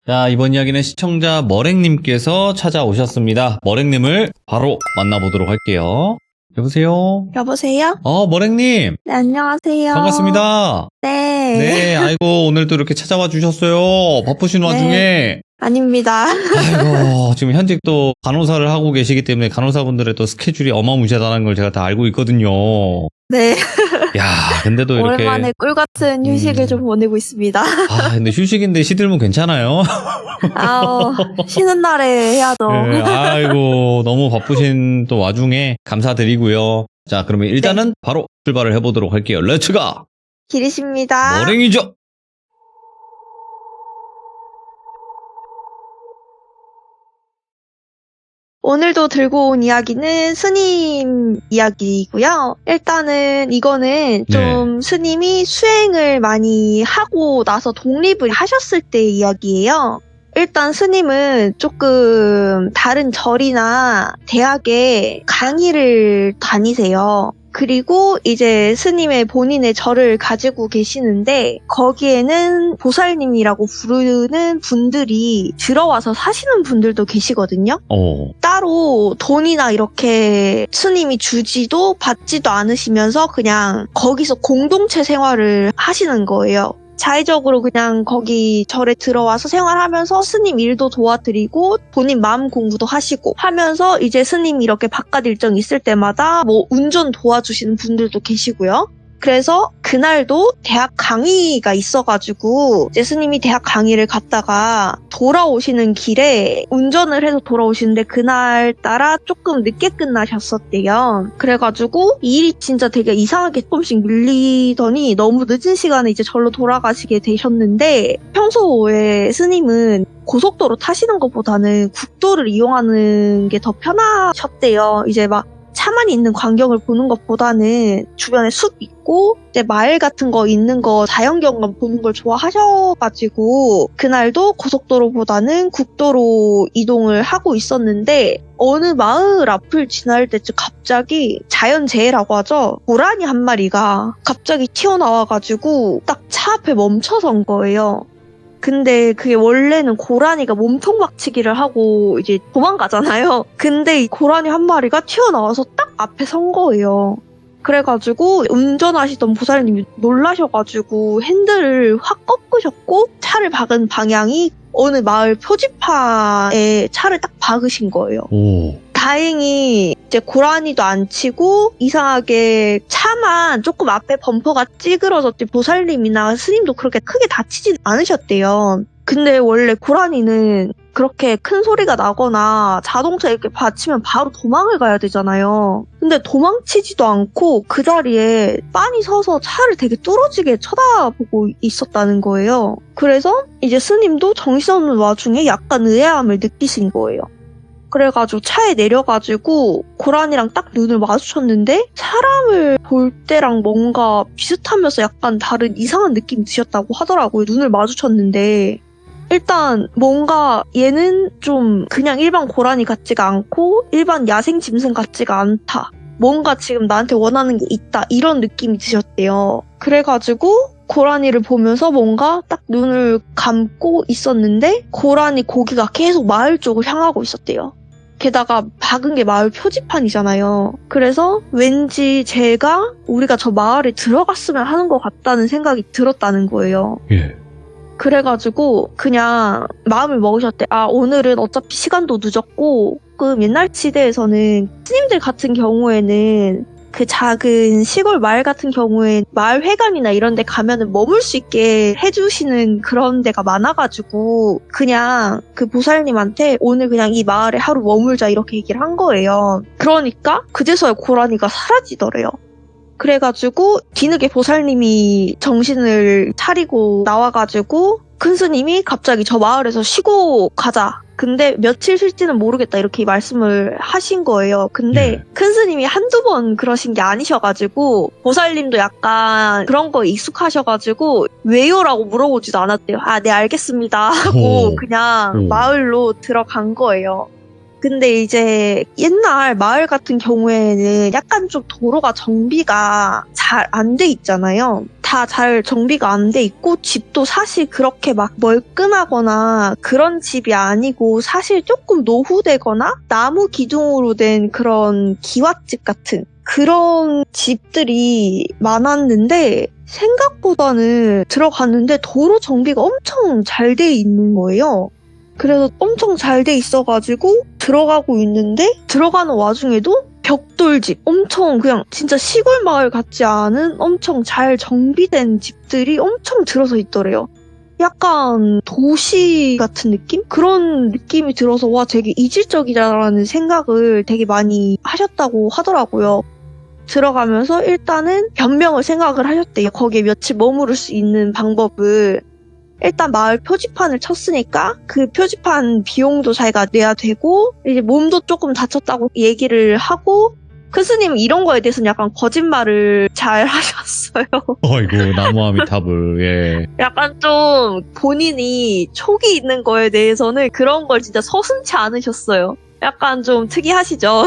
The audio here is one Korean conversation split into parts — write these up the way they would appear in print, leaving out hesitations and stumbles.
자, 이번 이야기는 시청자 머랭님께서 찾아오셨습니다. 머랭님을 바로 만나보도록 할게요. 여보세요? 여보세요? 머랭님! 네, 안녕하세요. 반갑습니다. 네. 네, 아이고, 오늘도 이렇게 찾아와 주셨어요. 바쁘신 와중에. 아닙니다. 아이고, 지금 현직 또 간호사를 하고 계시기 때문에 간호사분들의 또 스케줄이 어마무시하다는 걸 제가 다 알고 있거든요. 네. 야, 근데도 이렇게. 오랜만에 꿀같은 휴식을 좀 보내고 있습니다. 근데 휴식인데 시들면 괜찮아요? 아우, 쉬는 날에 해야죠. 네, 아이고, 너무 바쁘신 또 와중에 감사드리고요. 자, 그러면 일단은 바로 출발을 해보도록 할게요. 렛츠가! 기리십니다. 머랭이죠! 오늘도 들고 온 이야기는 스님 이야기이고요. 일단은 이거는 좀 스님이 수행을 많이 하고 나서 독립을 하셨을 때의 이야기예요. 일단 스님은 조금 다른 절이나 대학에 강의를 다니세요. 그리고 이제 스님의 본인의 절을 가지고 계시는데 거기에는 보살님이라고 부르는 분들이 들어와서 사시는 분들도 계시거든요. 따로 돈이나 이렇게 스님이 주지도 받지도 않으시면서 그냥 거기서 공동체 생활을 하시는 거예요. 자의적으로 그냥 거기 절에 들어와서 생활하면서 스님 일도 도와드리고 본인 마음 공부도 하시고 하면서 이제 스님이 이렇게 바깥 일정 있을 때마다 뭐 운전 도와주시는 분들도 계시고요. 그래서 그날도 대학 강의가 있어가지고 이제 스님이 대학 강의를 갔다가 돌아오시는 길에 운전을 해서 돌아오시는데 그날따라 조금 늦게 끝나셨었대요. 그래가지고 일이 진짜 되게 이상하게 조금씩 밀리더니 너무 늦은 시간에 이제 절로 돌아가시게 되셨는데 평소에 스님은 고속도로 타시는 것보다는 국도를 이용하는 게 더 편하셨대요. 이제 막 차만 있는 광경을 보는 것보다는 주변에 숲 있고 이제 마을 같은 거 있는 거 자연경관 보는 걸 좋아하셔가지고 그날도 고속도로보다는 국도로 이동을 하고 있었는데 어느 마을 앞을 지날 때쯤 갑자기 자연재해라고 하죠. 고라니 한 마리가 갑자기 튀어나와가지고 딱 차 앞에 멈춰선 거예요. 근데 그게 원래는 고라니가 몸통 박치기를 하고 이제 도망가잖아요. 근데 이 고라니 한 마리가 튀어나와서 딱 앞에 선 거예요. 그래가지고 운전하시던 보살님이 놀라셔가지고 핸들을 확 꺾으셨고 차를 박은 방향이 어느 마을 표지판에 차를 딱 박으신 거예요. 다행히 이제 고라니도 안 치고 이상하게 차만 조금 앞에 범퍼가 찌그러졌지 보살님이나 스님도 그렇게 크게 다치진 않으셨대요. 근데 원래 고라니는 그렇게 큰 소리가 나거나 자동차 이렇게 받치면 바로 도망을 가야 되잖아요. 근데 도망치지도 않고 그 자리에 빤히 서서 차를 되게 뚫어지게 쳐다보고 있었다는 거예요. 그래서 이제 스님도 정신없는 와중에 약간 의아함을 느끼신 거예요. 그래가지고 차에 내려가지고 고라니랑 딱 눈을 마주쳤는데 사람을 볼 때랑 뭔가 비슷하면서 약간 다른 이상한 느낌이 드셨다고 하더라고요. 눈을 마주쳤는데 일단 뭔가 얘는 좀 그냥 일반 고라니 같지가 않고 일반 야생 짐승 같지가 않다. 뭔가 지금 나한테 원하는 게 있다. 이런 느낌이 드셨대요. 그래가지고 고라니를 보면서 뭔가 딱 눈을 감고 있었는데 고라니 고기가 계속 마을 쪽을 향하고 있었대요. 게다가 박은 게 마을 표지판이잖아요. 그래서 왠지 제가 우리가 저 마을에 들어갔으면 하는 것 같다는 생각이 들었다는 거예요. 그래가지고 그냥 마음을 먹으셨대. 오늘은 어차피 시간도 늦었고 옛날 시대에서는 스님들 같은 경우에는 그 작은 시골 마을 같은 경우에 마을 회관이나 이런 데 가면은 머물 수 있게 해주시는 그런 데가 많아가지고 그냥 그 보살님한테 오늘 그냥 이 마을에 하루 머물자 이렇게 얘기를 한 거예요. 그러니까 그제서야 고라니가 사라지더래요. 그래가지고 뒤늦게 보살님이 정신을 차리고 나와가지고 큰 스님이 갑자기 저 마을에서 쉬고 가자. 근데 며칠 쉴지는 모르겠다 이렇게 말씀을 하신 거예요. 근데 큰 스님이 한두 번 그러신 게 아니셔가지고 보살님도 약간 그런 거에 익숙하셔가지고 왜요라고 물어보지도 않았대요. 네 알겠습니다 하고 그냥 마을로 들어간 거예요. 근데 이제 옛날 마을 같은 경우에는 약간 좀 도로가 정비가 잘 안 돼 있잖아요. 다 잘 정비가 안 돼 있고 집도 사실 그렇게 막 멀끔하거나 그런 집이 아니고 사실 조금 노후되거나 나무 기둥으로 된 그런 기와집 같은 그런 집들이 많았는데 생각보다는 들어갔는데 도로 정비가 엄청 잘 돼 있는 거예요. 그래서 엄청 잘 돼 있어가지고 들어가고 있는데 들어가는 와중에도 벽돌집, 엄청 그냥 진짜 시골 마을 같지 않은 엄청 잘 정비된 집들이 엄청 들어서 있더래요. 약간 도시 같은 느낌? 그런 느낌이 들어서 와 되게 이질적이다라는 생각을 되게 많이 하셨다고 하더라고요. 들어가면서 일단은 변명을 생각을 하셨대요. 거기에 며칠 머무를 수 있는 방법을. 일단 마을 표지판을 쳤으니까 그 표지판 비용도 자기가 내야 되고 이제 몸도 조금 다쳤다고 얘기를 하고 큰 스님은 이런 거에 대해서는 약간 거짓말을 잘 하셨어요. 어이구, 나무아미타불, 예. 약간 좀 본인이 촉이 있는 거에 대해서는 그런 걸 진짜 서슴지 않으셨어요. 약간 좀 특이하시죠?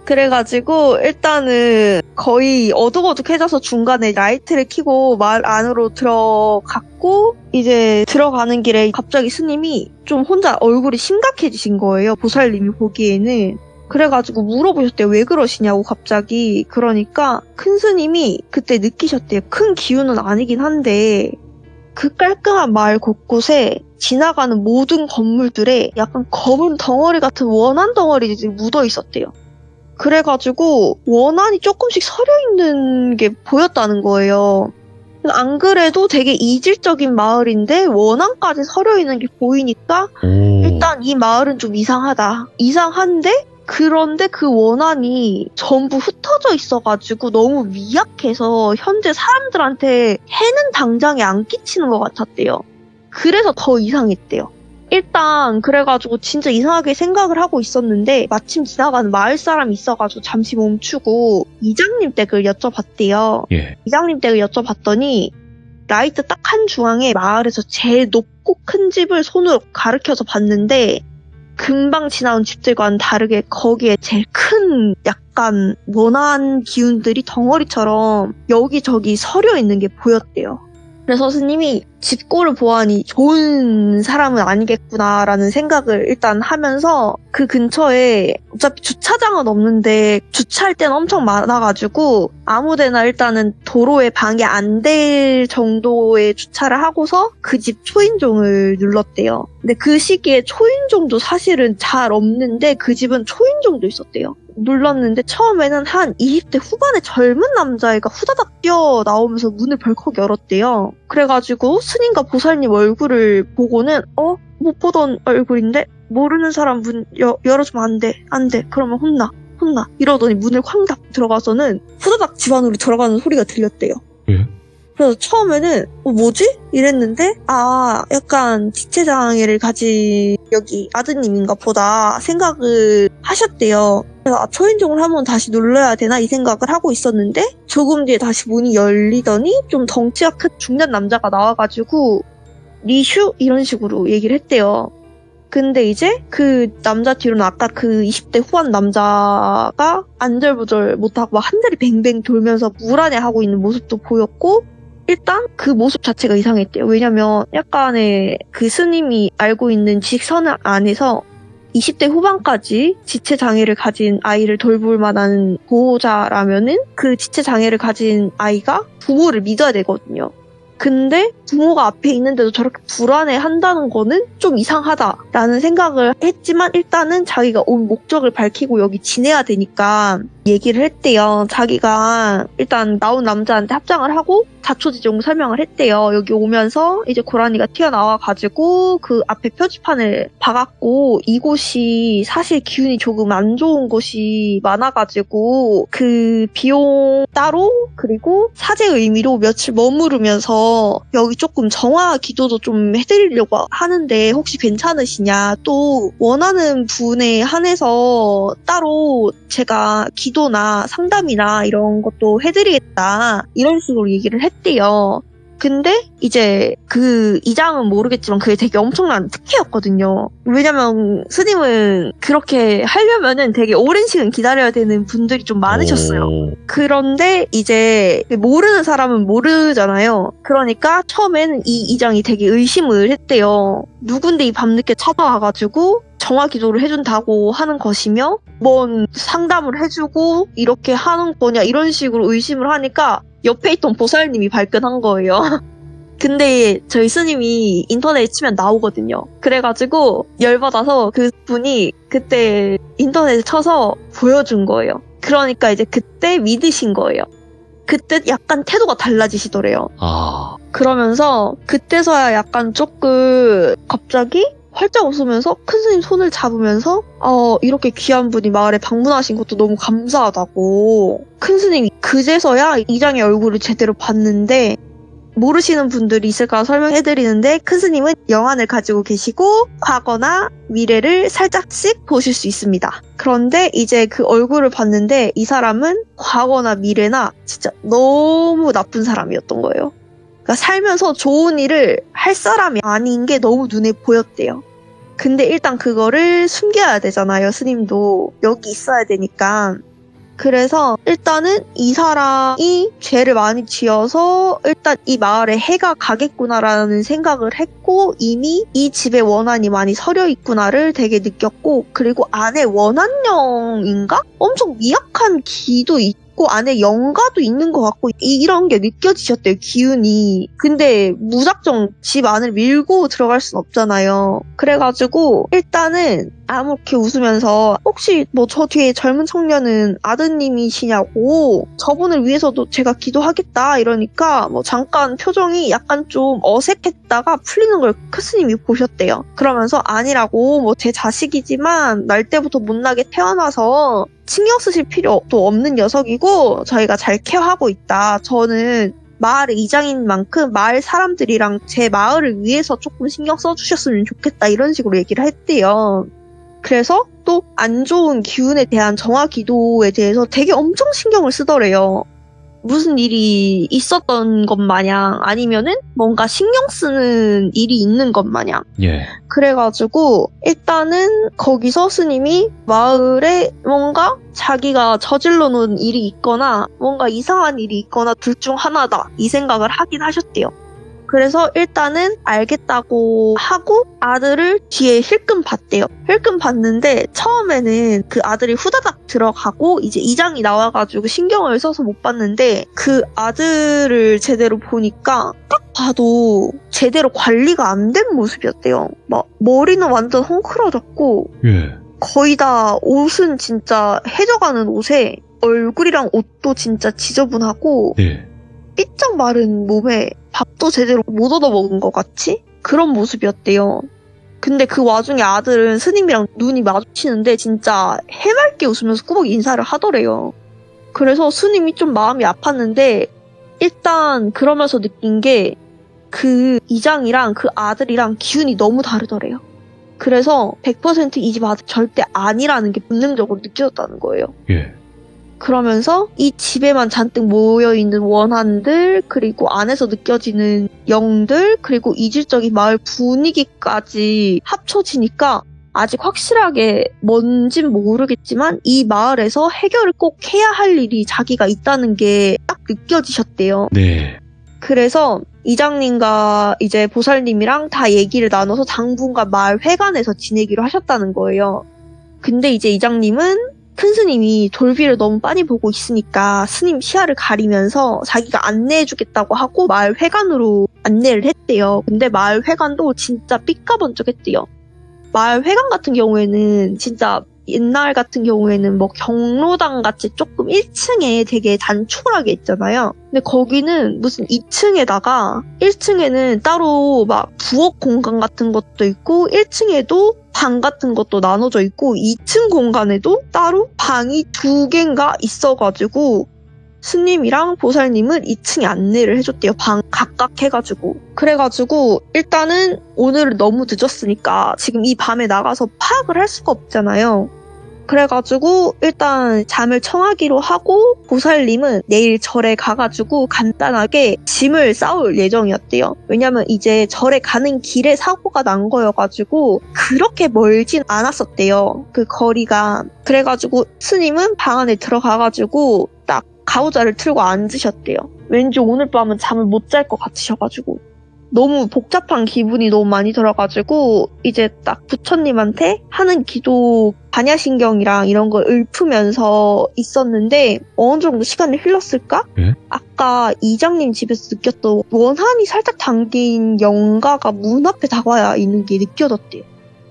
그래가지고 일단은 거의 어둑어둑해져서 중간에 라이트를 켜고 마을 안으로 들어갔고 이제 들어가는 길에 갑자기 스님이 좀 혼자 얼굴이 심각해지신 거예요. 보살님이 보기에는. 그래가지고 물어보셨대요. 왜 그러시냐고 갑자기. 그러니까 큰 스님이 그때 느끼셨대요. 큰 기운은 아니긴 한데 그 깔끔한 마을 곳곳에 지나가는 모든 건물들에 약간 검은 덩어리 같은 원한 덩어리들이 묻어 있었대요. 그래가지고 원한이 조금씩 서려 있는 게 보였다는 거예요. 안 그래도 되게 이질적인 마을인데 원한까지 서려 있는 게 보이니까 일단 이 마을은 좀 이상하다. 이상한데 그런데 그 원한이 전부 흩어져 있어가지고 너무 미약해서 현재 사람들한테 해는 당장에 안 끼치는 것 같았대요. 그래서 더 이상했대요. 일단 그래가지고 진짜 이상하게 생각을 하고 있었는데 마침 지나가는 마을 사람이 있어가지고 잠시 멈추고 이장님 댁을 여쭤봤대요. 예. 이장님 댁을 여쭤봤더니 라이트 딱 한 중앙에 마을에서 제일 높고 큰 집을 손으로 가리켜서 봤는데 금방 지나온 집들과는 다르게 거기에 제일 큰 약간 원한 기운들이 덩어리처럼 여기저기 서려 있는 게 보였대요. 그래서 스님이 집골을 보아하니 좋은 사람은 아니겠구나라는 생각을 일단 하면서 그 근처에 어차피 주차장은 없는데 주차할 때는 엄청 많아가지고 아무데나 일단은 도로에 방해 안 될 정도의 주차를 하고서 그 집 초인종을 눌렀대요. 근데 그 시기에 초인종도 사실은 잘 없는데 그 집은 초인종도 있었대요. 눌렀는데 처음에는 한 20대 후반의 젊은 남자애가 후다닥 뛰어나오면서 문을 벌컥 열었대요. 그래가지고 스님과 보살님 얼굴을 보고는 못 보던 얼굴인데 모르는 사람 문 열어주면 안 돼. 그러면 혼나. 이러더니 문을 쾅 닫고 들어가서는 후다닥 집 안으로 들어가는 소리가 들렸대요. 예? 그래서 처음에는 뭐지? 이랬는데 약간 지체장애를 가진 여기 아드님인가 보다 생각을 하셨대요. 그래서 초인종을 한번 다시 눌러야 되나 이 생각을 하고 있었는데 조금 뒤에 다시 문이 열리더니 좀 덩치가 큰 중년 남자가 나와가지고 리슈? 이런 식으로 얘기를 했대요. 근데 이제 그 남자 뒤로는 아까 그 20대 후반 남자가 안절부절 못하고 막 한다리 뱅뱅 돌면서 불안해하고 있는 모습도 보였고 일단 그 모습 자체가 이상했대요. 왜냐면 약간의 그 스님이 알고 있는 지식선 안에서 20대 후반까지 지체장애를 가진 아이를 돌볼 만한 보호자라면은 그 지체장애를 가진 아이가 부모를 믿어야 되거든요. 근데 부모가 앞에 있는데도 저렇게 불안해 한다는 거는 좀 이상하다라는 생각을 했지만 일단은 자기가 온 목적을 밝히고 여기 지내야 되니까 얘기를 했대요. 자기가 일단 나온 남자한테 합장을 하고 자초지종 설명을 했대요. 여기 오면서 이제 고라니가 튀어나와가지고 그 앞에 표지판을 박았고 이곳이 사실 기운이 조금 안 좋은 곳이 많아가지고 그 비용 따로 그리고 사제 의미로 며칠 머무르면서 여기 조금 정화 기도도 좀 해드리려고 하는데 혹시 괜찮으시냐. 또 원하는 분에 한해서 따로 제가 기도나 상담이나 이런 것도 해드리겠다. 이런 식으로 얘기를 했대요. 근데 이제 그 이장은 모르겠지만 그게 되게 엄청난 특혜였거든요. 왜냐면 스님은 그렇게 하려면은 되게 오랜 시간 기다려야 되는 분들이 좀 많으셨어요. 오. 그런데 이제 모르는 사람은 모르잖아요. 그러니까 처음에는 이 이장이 되게 의심을 했대요. 누군데 이 밤늦게 찾아와가지고 정화 기도를 해준다고 하는 것이며 뭔 상담을 해주고 이렇게 하는 거냐 이런 식으로 의심을 하니까 옆에 있던 보살님이 발견한 거예요. 근데 저희 스님이 인터넷에 치면 나오거든요. 그래가지고 열받아서 그분이 그때 인터넷에 쳐서 보여준 거예요. 그러니까 이제 그때 믿으신 거예요. 그때 약간 태도가 달라지시더래요. 아. 그러면서 그때서야 약간 조금 갑자기 활짝 웃으면서 큰 스님 손을 잡으면서 이렇게 귀한 분이 마을에 방문하신 것도 너무 감사하다고. 큰 스님이 그제서야 이장의 얼굴을 제대로 봤는데 모르시는 분들이 있을까 설명해드리는데 큰 스님은 영안을 가지고 계시고 과거나 미래를 살짝씩 보실 수 있습니다. 그런데 이제 그 얼굴을 봤는데 이 사람은 과거나 미래나 진짜 너무 나쁜 사람이었던 거예요. 그러니까 살면서 좋은 일을 할 사람이 아닌 게 너무 눈에 보였대요. 근데 일단 그거를 숨겨야 되잖아요. 스님도 여기 있어야 되니까. 그래서 일단은 이 사람이 죄를 많이 지어서 일단 이 마을에 해가 가겠구나라는 생각을 했고 이미 이 집에 원한이 많이 서려 있구나를 되게 느꼈고 그리고 안에 원한령인가? 엄청 미약한 기도 있고 안에 영가도 있는 것 같고 이런 게 느껴지셨대요. 기운이. 근데 무작정 집 안을 밀고 들어갈 순 없잖아요. 그래가지고 일단은 아무렇게 웃으면서 혹시 뭐 저 뒤에 젊은 청년은 아드님이시냐고 저분을 위해서도 제가 기도하겠다 이러니까 뭐 잠깐 표정이 약간 좀 어색했다가 풀리는 걸 크스님이 보셨대요. 그러면서 아니라고 뭐 제 자식이지만 날 때부터 못나게 태어나서 신경 쓰실 필요도 없는 녀석이고 저희가 잘 케어하고 있다. 저는 마을의 이장인 만큼 마을 사람들이랑 제 마을을 위해서 조금 신경 써주셨으면 좋겠다 이런 식으로 얘기를 했대요. 그래서 또 안 좋은 기운에 대한 정화 기도에 대해서 되게 엄청 신경을 쓰더래요. 무슨 일이 있었던 것 마냥 아니면은 뭔가 신경 쓰는 일이 있는 것 마냥. 예. 그래가지고 일단은 거기서 스님이 마을에 뭔가 자기가 저질러 놓은 일이 있거나 뭔가 이상한 일이 있거나 둘 중 하나다 이 생각을 하긴 하셨대요. 그래서 일단은 알겠다고 하고 아들을 뒤에 힐끔 봤대요. 힐끔 봤는데 처음에는 그 아들이 후다닥 들어가고 이제 이장이 나와가지고 신경을 써서 못 봤는데 그 아들을 제대로 보니까 딱 봐도 제대로 관리가 안 된 모습이었대요. 막 머리는 완전 헝클어졌고 예. 거의 다 옷은 진짜 해져가는 옷에 얼굴이랑 옷도 진짜 지저분하고 예. 삐쩍 마른 몸에 밥도 제대로 못 얻어먹은 것 같이 그런 모습이었대요. 근데 그 와중에 아들은 스님이랑 눈이 마주치는데 진짜 해맑게 웃으면서 꾸벅 인사를 하더래요. 그래서 스님이 좀 마음이 아팠는데 일단 그러면서 느낀 게 그 이장이랑 그 아들이랑 기운이 너무 다르더래요. 그래서 100% 이 집 아들 절대 아니라는 게 본능적으로 느껴졌다는 거예요. 예. 그러면서 이 집에만 잔뜩 모여있는 원한들 그리고 안에서 느껴지는 영들 그리고 이질적인 마을 분위기까지 합쳐지니까 아직 확실하게 뭔진 모르겠지만 이 마을에서 해결을 꼭 해야 할 일이 자기가 있다는 게 딱 느껴지셨대요. 네. 그래서 이장님과 이제 보살님이랑 다 얘기를 나눠서 당분간 마을 회관에서 지내기로 하셨다는 거예요. 근데 이제 이장님은 큰 스님이 돌비를 너무 빤히 보고 있으니까 스님 시야를 가리면서 자기가 안내해주겠다고 하고 마을 회관으로 안내를 했대요. 근데 마을 회관도 진짜 삐까번쩍했대요. 마을 회관 같은 경우에는 진짜 옛날 같은 경우에는 뭐 경로당 같이 조금 1층에 되게 단촐하게 있잖아요. 근데 거기는 무슨 2층에다가 1층에는 따로 막 부엌 공간 같은 것도 있고 1층에도 방 같은 것도 나눠져 있고 2층 공간에도 따로 방이 2개인가 있어가지고 스님이랑 보살님은 2층에 안내를 해줬대요. 방 각각 해가지고. 그래가지고 일단은 오늘 너무 늦었으니까 지금 이 밤에 나가서 파악을 할 수가 없잖아요. 그래가지고 일단 잠을 청하기로 하고 보살님은 내일 절에 가가지고 간단하게 짐을 싸올 예정이었대요. 왜냐면 이제 절에 가는 길에 사고가 난 거여가지고 그렇게 멀진 않았었대요. 그 거리가. 그래가지고 스님은 방 안에 들어가가지고 딱 가우자를 틀고 앉으셨대요. 왠지 오늘 밤은 잠을 못 잘 것 같으셔가지고. 너무 복잡한 기분이 너무 많이 들어가지고 이제 딱 부처님한테 하는 기도 반야신경이랑 이런 걸 읊으면서 있었는데 어느 정도 시간이 흘렀을까? 네? 아까 이장님 집에서 느꼈던 원한이 살짝 담긴 영가가 문 앞에 다가와 있는 게 느껴졌대요.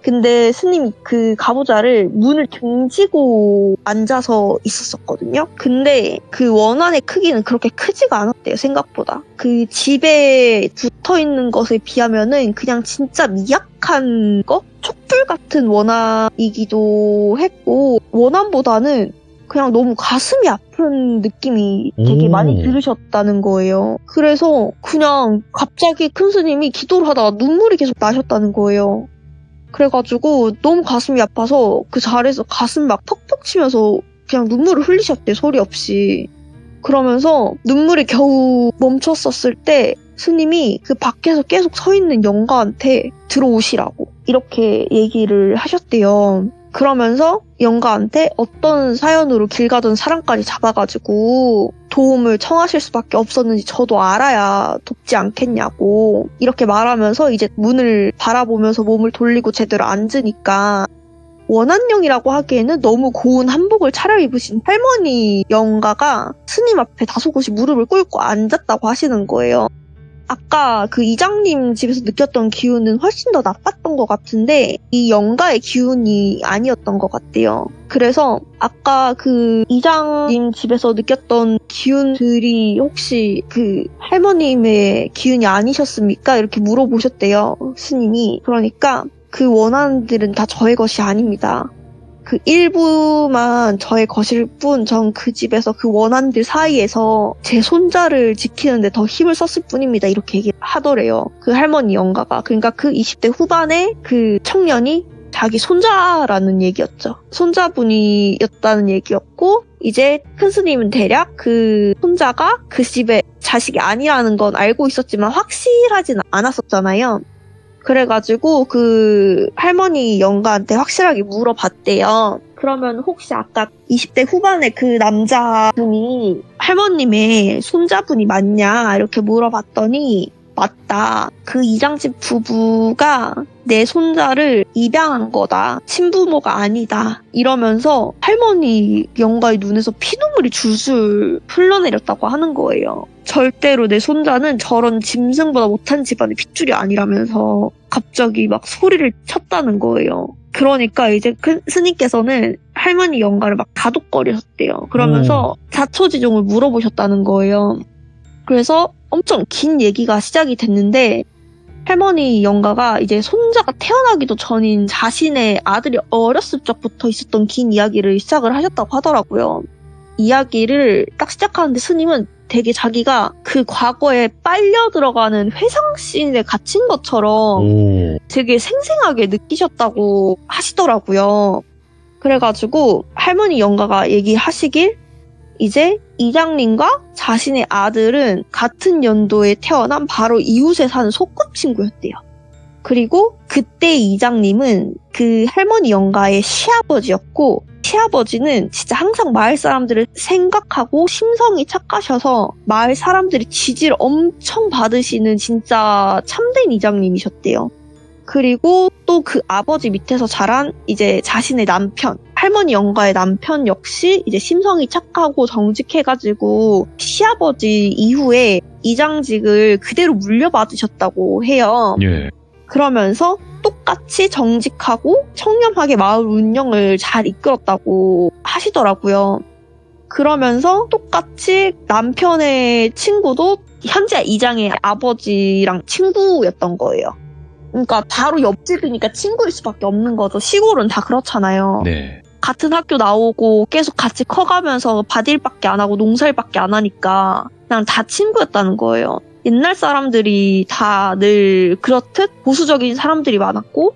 근데 스님이 그 가부좌를 문을 등지고 앉아서 있었었거든요. 근데 그 원한의 크기는 그렇게 크지가 않았대요, 생각보다. 그 집에 붙어있는 것에 비하면은 그냥 진짜 미약한 거? 촛불 같은 원한이기도 했고, 원한보다는 그냥 너무 가슴이 아픈 느낌이 되게 많이 들으셨다는 거예요. 그래서 그냥 갑자기 큰 스님이 기도를 하다가 눈물이 계속 나셨다는 거예요. 그래가지고 너무 가슴이 아파서 그 자리에서 가슴 막 퍽퍽 치면서 그냥 눈물을 흘리셨대, 소리 없이. 그러면서 눈물이 겨우 멈췄었을 때 스님이 그 밖에서 계속 서 있는 영가한테 들어오시라고 이렇게 얘기를 하셨대요. 그러면서 영가한테 어떤 사연으로 길 가던 사람까지 잡아가지고 도움을 청하실 수밖에 없었는지 저도 알아야 돕지 않겠냐고 이렇게 말하면서 이제 문을 바라보면서 몸을 돌리고 제대로 앉으니까 원한영이라고 하기에는 너무 고운 한복을 차려입으신 할머니 영가가 스님 앞에 다소곳이 무릎을 꿇고 앉았다고 하시는 거예요. 아까 그 이장님 집에서 느꼈던 기운은 훨씬 더 나빴던 것 같은데 이 영가의 기운이 아니었던 것 같대요. 그래서 아까 그 이장님 집에서 느꼈던 기운들이 혹시 그 할머님의 기운이 아니셨습니까? 이렇게 물어보셨대요, 스님이. 그러니까 그 원한들은 다 저의 것이 아닙니다. 그 일부만 저의 것일 뿐 전 그 집에서 그 원한들 사이에서 제 손자를 지키는데 더 힘을 썼을 뿐입니다. 이렇게 얘기를 하더래요. 그 할머니 영가가. 그러니까 그 20대 후반에 그 청년이 자기 손자라는 얘기였죠. 손자분이었다는 얘기였고 이제 큰 스님은 대략 그 손자가 그 집의 자식이 아니라는 건 알고 있었지만 확실하진 않았었잖아요. 그래가지고 그 할머니 영가한테 확실하게 물어봤대요. 그러면 혹시 아까 20대 후반에 그 남자분이 할머님의 손자분이 맞냐 이렇게 물어봤더니 맞다. 그 이장집 부부가 내 손자를 입양한 거다. 친부모가 아니다. 이러면서 할머니 영가의 눈에서 피눈물이 줄줄 흘러내렸다고 하는 거예요. 절대로 내 손자는 저런 짐승보다 못한 집안의 핏줄이 아니라면서 갑자기 막 소리를 쳤다는 거예요. 그러니까 이제 큰 스님께서는 할머니 영가를 막 다독거리셨대요. 그러면서 자초지종을 물어보셨다는 거예요. 그래서 엄청 긴 얘기가 시작이 됐는데 할머니 영가가 이제 손자가 태어나기도 전인 자신의 아들이 어렸을 적부터 있었던 긴 이야기를 시작을 하셨다고 하더라고요. 이야기를 딱 시작하는데 스님은 되게 자기가 그 과거에 빨려 들어가는 회상씬에 갇힌 것처럼 되게 생생하게 느끼셨다고 하시더라고요. 그래가지고 할머니 영가가 얘기하시길 이제 이장님과 자신의 아들은 같은 연도에 태어난 바로 이웃에 사는 소꿉친구였대요. 그리고 그때 이장님은 그 할머니 영가의 시아버지였고 시아버지는 진짜 항상 마을 사람들을 생각하고 심성이 착하셔서 마을 사람들이 지지를 엄청 받으시는 진짜 참된 이장님이셨대요. 그리고 또 그 아버지 밑에서 자란 이제 자신의 남편, 할머니 영가의 남편 역시 이제 심성이 착하고 정직해가지고 시아버지 이후에 이장직을 그대로 물려받으셨다고 해요. 예. 그러면서 똑같이 정직하고 청렴하게 마을 운영을 잘 이끌었다고 하시더라고요. 그러면서 똑같이 남편의 친구도 현재 이장의 아버지랑 친구였던 거예요. 그러니까 바로 옆집이니까 친구일 수밖에 없는 거죠. 시골은 다 그렇잖아요. 네. 같은 학교 나오고 계속 같이 커가면서 밭일밖에 안 하고 농사일밖에 안 하니까 그냥 다 친구였다는 거예요. 옛날 사람들이 다 늘 그렇듯 보수적인 사람들이 많았고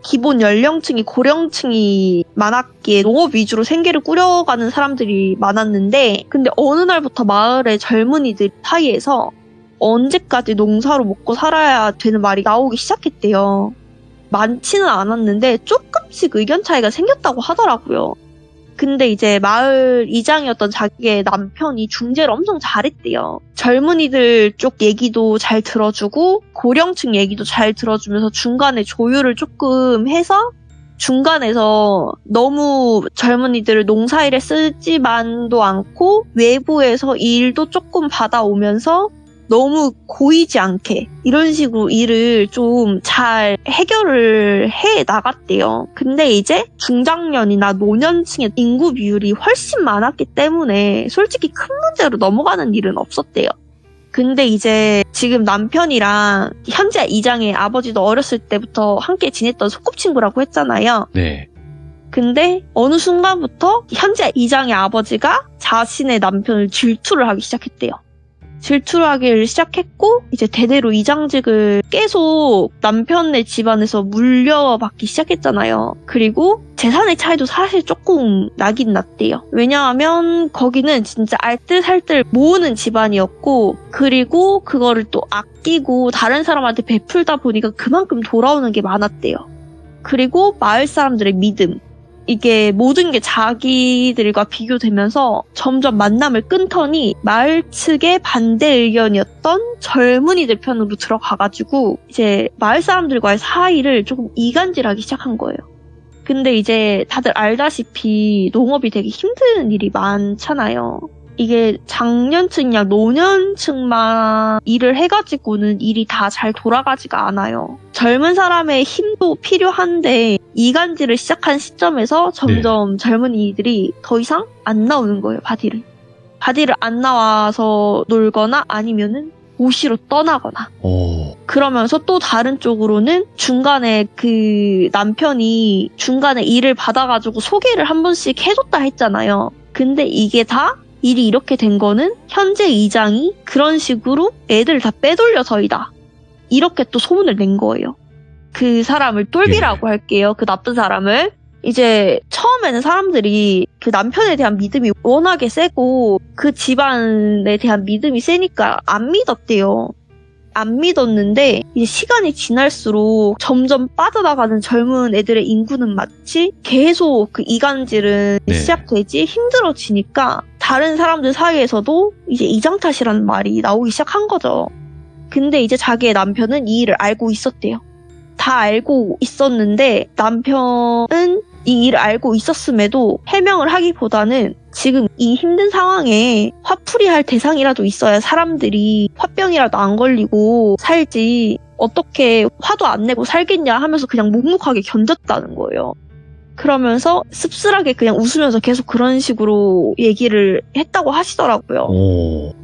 기본 연령층이 고령층이 많았기에 농업 위주로 생계를 꾸려가는 사람들이 많았는데 근데 어느 날부터 마을의 젊은이들 사이에서 언제까지 농사로 먹고 살아야 되는 말이 나오기 시작했대요. 많지는 않았는데 조금씩 의견 차이가 생겼다고 하더라고요. 근데 이제 마을 이장이었던 자기의 남편이 중재를 엄청 잘했대요. 젊은이들 쪽 얘기도 잘 들어주고 고령층 얘기도 잘 들어주면서 중간에 조율을 조금 해서 중간에서 너무 젊은이들을 농사일에 쓰지만도 않고 외부에서 일도 조금 받아오면서 너무 고이지 않게 이런 식으로 일을 좀 잘 해결을 해 나갔대요. 근데 이제 중장년이나 노년층의 인구 비율이 훨씬 많았기 때문에 솔직히 큰 문제로 넘어가는 일은 없었대요. 근데 이제 지금 남편이랑 현재 이장의 아버지도 어렸을 때부터 함께 지냈던 소꿉친구라고 했잖아요. 네. 근데 어느 순간부터 현재 이장의 아버지가 자신의 남편을 질투를 하기 시작했대요. 질투를 하기를 시작했고 이제 대대로 이장직을 계속 남편의 집안에서 물려받기 시작했잖아요. 그리고 재산의 차이도 사실 조금 나긴 났대요. 왜냐하면 거기는 진짜 알뜰살뜰 모으는 집안이었고 그리고 그거를 또 아끼고 다른 사람한테 베풀다 보니까 그만큼 돌아오는 게 많았대요. 그리고 마을 사람들의 믿음. 이게 모든 게 자기들과 비교되면서 점점 만남을 끊더니 마을 측의 반대 의견이었던 젊은이들 편으로 들어가가지고 이제 마을 사람들과의 사이를 조금 이간질하기 시작한 거예요. 근데 이제 다들 알다시피 농업이 되게 힘든 일이 많잖아요. 이게 장년층이나 노년층만 일을 해가지고는 일이 다 잘 돌아가지가 않아요. 젊은 사람의 힘도 필요한데 이간질을 시작한 시점에서 점점 젊은이들이 더 이상 안 나오는 거예요, 바디를. 바디를 안 나와서 놀거나 아니면은 오시로 떠나거나. 그러면서 또 다른 쪽으로는 중간에 그 남편이 중간에 일을 받아가지고 소개를 한 번씩 해줬다 했잖아요. 근데 이게 다 일이 이렇게 된 거는 현재 이장이 그런 식으로 애들 다 빼돌려서이다. 이렇게 또 소문을 낸 거예요. 그 사람을 똘비라고 할게요. 그 나쁜 사람을. 이제 처음에는 사람들이 그 남편에 대한 믿음이 워낙에 세고 그 집안에 대한 믿음이 세니까 안 믿었대요. 안 믿었는데 이제 시간이 지날수록 점점 빠져나가는 젊은 애들의 인구는 마치 계속 그 이간질은 시작되지 힘들어지니까 다른 사람들 사이에서도 이제 이장 탓이라는 말이 나오기 시작한 거죠. 근데 이제 자기의 남편은 이 일을 알고 있었대요. 다 알고 있었는데 남편은 이 일을 알고 있었음에도 해명을 하기보다는 지금 이 힘든 상황에 화풀이할 대상이라도 있어야 사람들이 화병이라도 안 걸리고 살지 어떻게 화도 안 내고 살겠냐 하면서 그냥 묵묵하게 견뎠다는 거예요. 그러면서 씁쓸하게 그냥 웃으면서 계속 그런 식으로 얘기를 했다고 하시더라고요.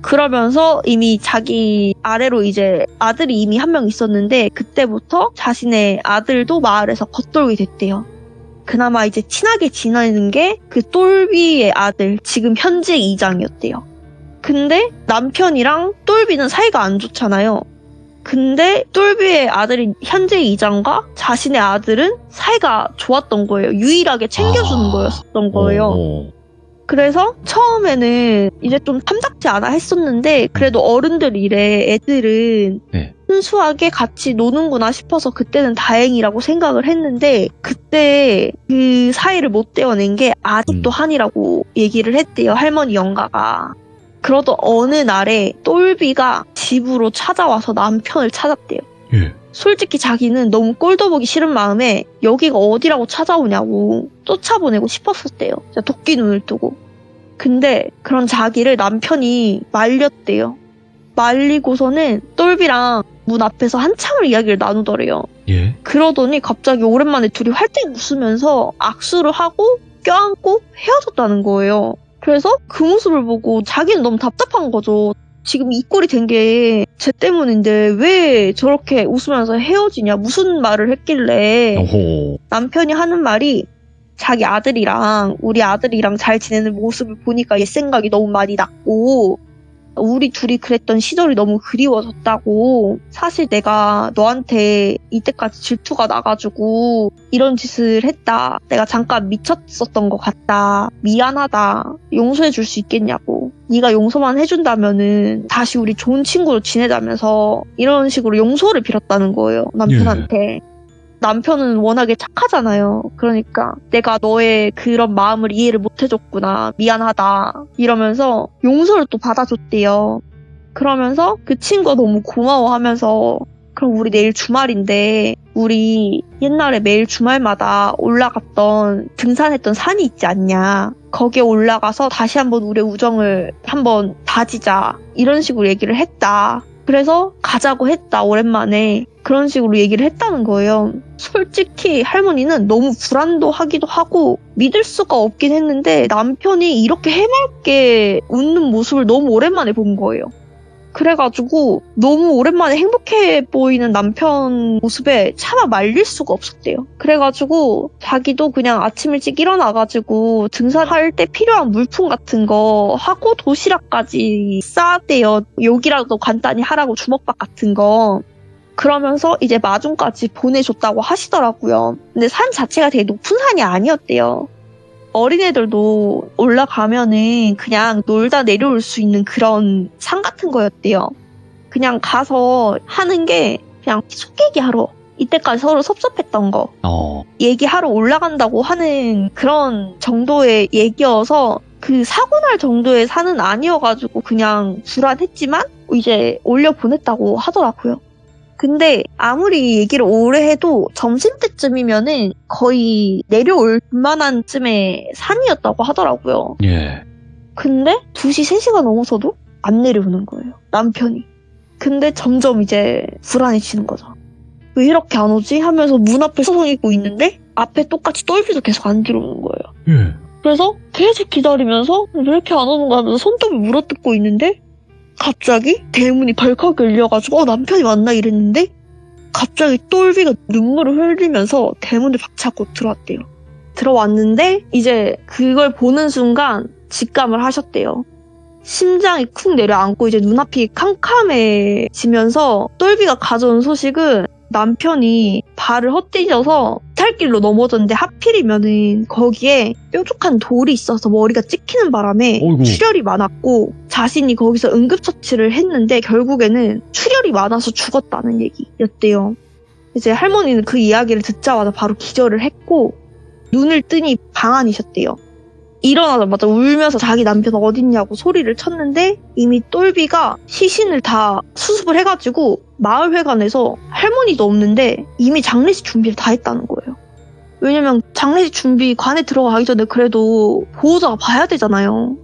그러면서 이미 자기 아래로 이제 아들이 이미 한 명 있었는데 그때부터 자신의 아들도 마을에서 겉돌게 됐대요. 그나마 이제 친하게 지내는 게 그 똘비의 아들, 지금 현재 이장이었대요. 근데 남편이랑 똘비는 사이가 안 좋잖아요. 근데 똘비의 아들인 현재 이장과 자신의 아들은 사이가 좋았던 거예요. 유일하게 챙겨주는 거였던 거예요. 그래서 처음에는 이제 좀 탐탁지 않아 했었는데 그래도 어른들 일에 애들은 순수하게 같이 노는구나 싶어서 그때는 다행이라고 생각을 했는데 그때 그 사이를 못 떼어낸 게 아직도 한이라고 얘기를 했대요. 할머니 영가가. 그러던 어느 날에 똘비가 집으로 찾아와서 남편을 찾았대요. 솔직히 자기는 너무 꼴도 보기 싫은 마음에 여기가 어디라고 찾아오냐고 쫓아보내고 싶었었대요. 도끼 눈을 뜨고. 근데 그런 자기를 남편이 말렸대요. 말리고서는 똘비랑 문 앞에서 한참을 이야기를 나누더래요. 그러더니 갑자기 오랜만에 둘이 활짝 웃으면서 악수를 하고 껴안고 헤어졌다는 거예요. 그래서 그 모습을 보고 자기는 너무 답답한 거죠. 지금 이 꼴이 된 게 쟤 때문인데 왜 저렇게 웃으면서 헤어지냐, 무슨 말을 했길래. 남편이 하는 말이 자기 아들이랑 우리 아들이랑 잘 지내는 모습을 보니까 얘 생각이 너무 많이 났고 우리 둘이 그랬던 시절이 너무 그리워졌다고. 사실 내가 너한테 이때까지 질투가 나가지고 이런 짓을 했다. 내가 잠깐 미쳤었던 것 같다. 미안하다. 용서해 줄 수 있겠냐고. 네가 용서만 해준다면은 다시 우리 좋은 친구로 지내자면서 이런 식으로 용서를 빌었다는 거예요. 남편한테. 남편은 워낙에 착하잖아요. 그러니까 내가 너의 그런 마음을 이해를 못 해줬구나. 미안하다. 이러면서 용서를 또 받아줬대요. 그러면서 그 친구가 너무 고마워하면서 그럼 우리 내일 주말인데 우리 옛날에 매일 주말마다 올라갔던 등산했던 산이 있지 않냐. 거기에 올라가서 다시 한번 우리의 우정을 한번 다지자. 이런 식으로 얘기를 했다. 그래서 가자고 했다. 오랜만에. 그런 식으로 얘기를 했다는 거예요. 솔직히 할머니는 너무 불안도 하기도 하고 믿을 수가 없긴 했는데 남편이 이렇게 해맑게 웃는 모습을 너무 오랜만에 본 거예요. 그래가지고 너무 오랜만에 행복해 보이는 남편 모습에 차마 말릴 수가 없었대요. 그래가지고 자기도 그냥 아침 일찍 일어나가지고 등산할 때 필요한 물품 같은 거 하고 도시락까지 싸대요. 요기라도 간단히 하라고 주먹밥 같은 거. 그러면서 이제 마중까지 보내줬다고 하시더라고요. 근데 산 자체가 되게 높은 산이 아니었대요. 어린애들도 올라가면은 그냥 놀다 내려올 수 있는 그런 산 같은 거였대요. 그냥 가서 하는 게 그냥 속 얘기하러, 이때까지 서로 섭섭했던 거 얘기하러 올라간다고 하는 그런 정도의 얘기여서 그 사고 날 정도의 산은 아니어가지고 그냥 불안했지만 이제 올려보냈다고 하더라고요. 근데 아무리 얘기를 오래 해도 점심때쯤이면은 거의 내려올 만한 쯤의 산이었다고 하더라고요. 예. 근데 2시, 3시가 넘어서도 안 내려오는 거예요. 남편이. 근데 점점 이제 불안해지는 거죠. 왜 이렇게 안 오지? 하면서 문 앞에 서성이고 있는데 앞에 똑같이 똘비도 계속 안 들어오는 거예요. 예. 그래서 계속 기다리면서 왜 이렇게 안 오는 거야 하면서 손톱을 물어뜯고 있는데 갑자기 대문이 벌컥 열려가지고 남편이 왔나 이랬는데 갑자기 똘비가 눈물을 흘리면서 대문을 박차고 들어왔대요. 들어왔는데 이제 그걸 보는 순간 직감을 하셨대요. 심장이 쿵 내려앉고 이제 눈앞이 캄캄해지면서 똘비가 가져온 소식은 남편이 발을 헛디뎌서 이탈길로 넘어졌는데 하필이면은 거기에 뾰족한 돌이 있어서 머리가 찍히는 바람에 어이구. 출혈이 많았고 자신이 거기서 응급처치를 했는데 결국에는 출혈이 많아서 죽었다는 얘기였대요. 이제 할머니는 그 이야기를 듣자마자 바로 기절을 했고 눈을 뜨니 방안이셨대요. 일어나자마자 울면서 자기 남편 어딨냐고 소리를 쳤는데 이미 똘비가 시신을 다 수습을 해가지고 마을회관에서 할머니도 없는데 이미 장례식 준비를 다 했다는 거예요. 왜냐면 장례식 준비 관에 들어가기 전에 그래도 보호자가 봐야 되잖아요.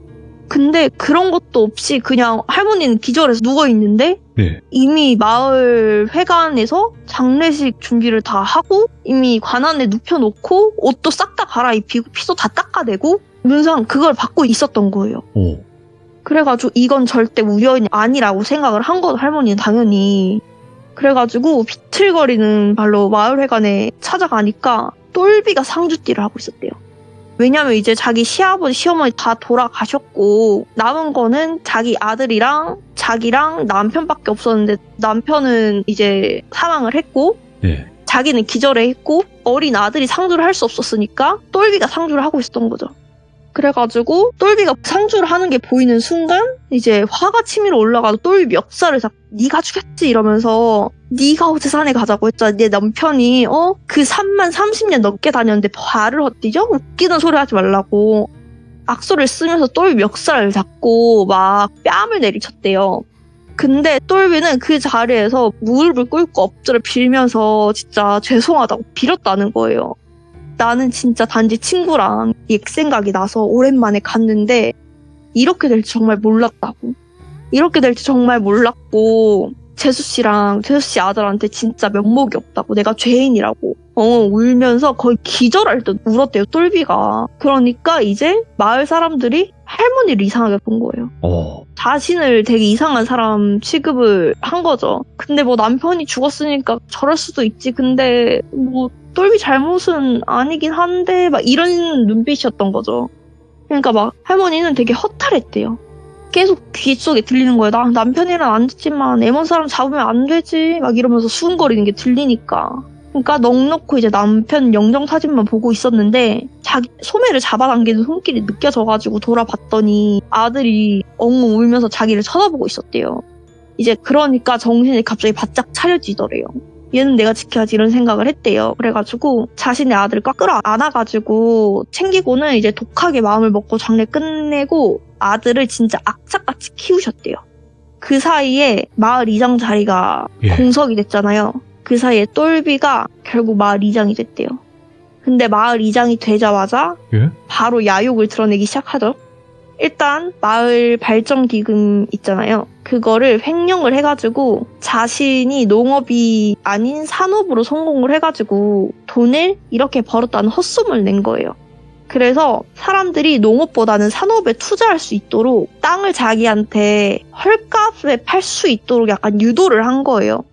근데 그런 것도 없이 그냥 할머니는 기절해서 누워있는데 네. 이미 마을 회관에서 장례식 준비를 다 하고 이미 관 안에 눕혀놓고 옷도 싹 다 갈아입히고 피도 다 닦아내고 문상 그걸 받고 있었던 거예요. 오. 그래가지고 이건 절대 우연이 아니라고 생각을 한 거죠. 할머니는 당연히. 그래가지고 비틀거리는 발로 마을회관에 찾아가니까 똘비가 상주띠를 하고 있었대요. 왜냐면 이제 자기 시아버지 시어머니 다 돌아가셨고 남은 거는 자기 아들이랑 자기랑 남편밖에 없었는데 남편은 이제 사망을 했고 네. 자기는 기절해 있고 어린 아들이 상주를 할 수 없었으니까 똘비가 상주를 하고 있었던 거죠. 그래가지고 똘비가 상주를 하는 게 보이는 순간 이제 화가 치밀어 올라가서 똘비 멱살을 잡고 네가 죽였지 이러면서 네가 어제 산에 가자고 했잖아. 내 남편이 그 산만 30년 넘게 다녔는데 발을 헛디뎌? 웃기는 소리 하지 말라고 악소리를 쓰면서 똘비 멱살을 잡고 막 뺨을 내리쳤대요. 근데 똘비는 그 자리에서 무릎을 꿇고 엎드려 빌면서 진짜 죄송하다고 빌었다는 거예요. 나는 진짜 단지 친구랑 옛 생각이 나서 오랜만에 갔는데 이렇게 될 줄 정말 몰랐다고. 이렇게 될 줄 정말 몰랐고 재수 씨랑 재수 씨 아들한테 진짜 면목이 없다고. 내가 죄인이라고. 울면서 거의 기절할 듯 울었대요, 똘비가. 그러니까 이제 마을 사람들이 할머니를 이상하게 본 거예요. 자신을 되게 이상한 사람 취급을 한 거죠. 근데 뭐 남편이 죽었으니까 저럴 수도 있지. 근데 뭐 똘비 잘못은 아니긴 한데 막 이런 눈빛이었던 거죠. 그러니까 막 할머니는 되게 허탈했대요. 계속 귀 속에 들리는 거예요. 나 남편이랑 안 됐지만 애먼 사람 잡으면 안 되지. 막 이러면서 수근거리는 게 들리니까. 그러니까 넋놓고 이제 남편 영정사진만 보고 있었는데 자기 소매를 잡아당기는 손길이 느껴져가지고 돌아봤더니 아들이 엉엉 울면서 자기를 쳐다보고 있었대요. 이제 그러니까 정신이 갑자기 바짝 차려지더래요. 얘는 내가 지켜야지 이런 생각을 했대요. 그래가지고 자신의 아들을 꽉 끌어안아가지고 챙기고는 이제 독하게 마음을 먹고 장례 끝내고 아들을 진짜 악착같이 키우셨대요. 그 사이에 마을 이장 자리가 공석이 됐잖아요. 그 사이에 똘비가 결국 마을 이장이 됐대요. 근데 마을 이장이 되자마자 바로 야욕을 드러내기 시작하죠. 일단 마을 발전기금 있잖아요. 그거를 횡령을 해가지고 자신이 농업이 아닌 산업으로 성공을 해가지고 돈을 이렇게 벌었다는 헛소문을 낸 거예요. 그래서 사람들이 농업보다는 산업에 투자할 수 있도록 땅을 자기한테 헐값에 팔 수 있도록 약간 유도를 한 거예요.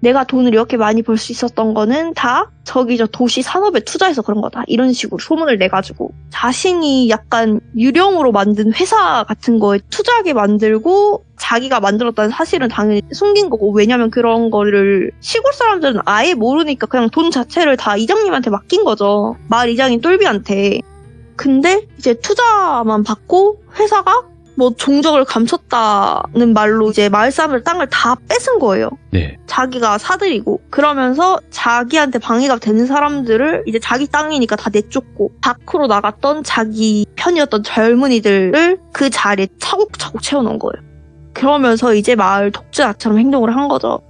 내가 돈을 이렇게 많이 벌 수 있었던 거는 다 저기 저 도시 산업에 투자해서 그런 거다. 이런 식으로 소문을 내가지고 자신이 약간 유령으로 만든 회사 같은 거에 투자하게 만들고 자기가 만들었다는 사실은 당연히 숨긴 거고, 왜냐면 그런 거를 시골 사람들은 아예 모르니까 그냥 돈 자체를 다 이장님한테 맡긴 거죠. 마을 이장인 똘비한테. 근데 이제 투자만 받고 회사가 뭐 종적을 감췄다는 말로 이제 마을 사람들 땅을 다 뺏은 거예요. 네. 자기가 사들이고. 그러면서 자기한테 방해가 되는 사람들을 이제 자기 땅이니까 다 내쫓고, 밖으로 나갔던 자기 편이었던 젊은이들을 그 자리에 차곡차곡 채워놓은 거예요. 그러면서 이제 마을 독재자처럼 행동을 한 거죠.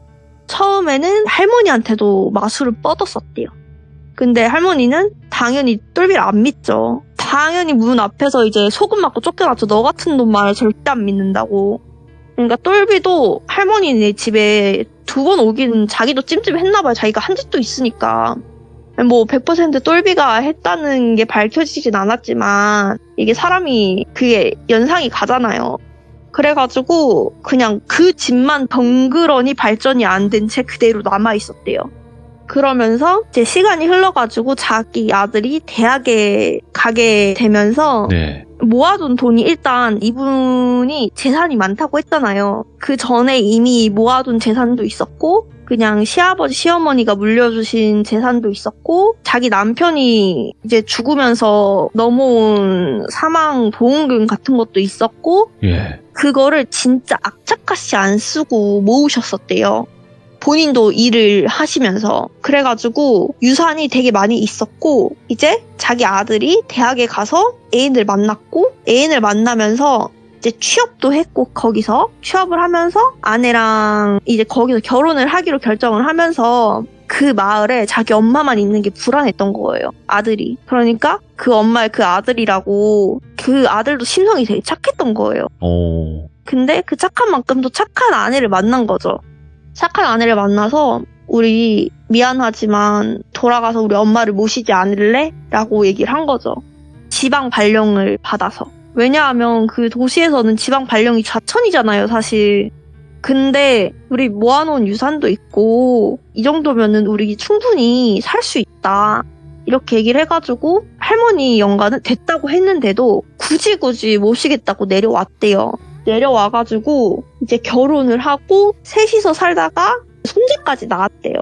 처음에는 할머니한테도 마술을 뻗었었대요. 근데 할머니는 당연히 똘비를 안 믿죠. 당연히 문 앞에서 이제 소금 맞고 쫓겨났죠. 너 같은 놈 말 절대 안 믿는다고. 그러니까 똘비도 할머니네 집에 2번 오긴 자기도 찜찜했나봐요. 자기가 한 짓도 있으니까. 뭐 100% 똘비가 했다는 게 밝혀지진 않았지만 이게 사람이 그게 연상이 가잖아요. 그래가지고 그냥 그 집만 덩그러니 발전이 안 된 채 그대로 남아있었대요. 그러면서 이제 시간이 흘러가지고 자기 아들이 대학에 가게 되면서 모아둔 돈이, 일단 이분이 재산이 많다고 했잖아요. 그 전에 이미 모아둔 재산도 있었고 그냥 시아버지 시어머니가 물려주신 재산도 있었고 자기 남편이 이제 죽으면서 넘어온 사망 보험금 같은 것도 있었고 그거를 진짜 악착같이 안 쓰고 모으셨었대요. 본인도 일을 하시면서. 그래가지고 유산이 되게 많이 있었고 이제 자기 아들이 대학에 가서 애인을 만났고 애인을 만나면서 이제 취업도 했고 거기서 취업을 하면서 아내랑 이제 거기서 결혼을 하기로 결정을 하면서 그 마을에 자기 엄마만 있는 게 불안했던 거예요. 아들이. 그러니까 그 엄마의 그 아들이라고, 그 아들도 심성이 되게 착했던 거예요. 근데 그 착한 만큼 또 착한 아내를 만난 거죠. 착한 아내를 만나서 우리 미안하지만 돌아가서 우리 엄마를 모시지 않을래? 라고 얘기를 한 거죠. 지방 발령을 받아서. 왜냐하면 그 도시에서는 지방 발령이 좌천이잖아요, 사실. 근데 우리 모아놓은 유산도 있고 이 정도면은 우리 충분히 살 수 있다. 이렇게 얘기를 해가지고 할머니 영가는 됐다고 했는데도 굳이 모시겠다고 내려왔대요. 내려와가지고 이제 결혼을 하고 셋이서 살다가 손자까지 낳았대요.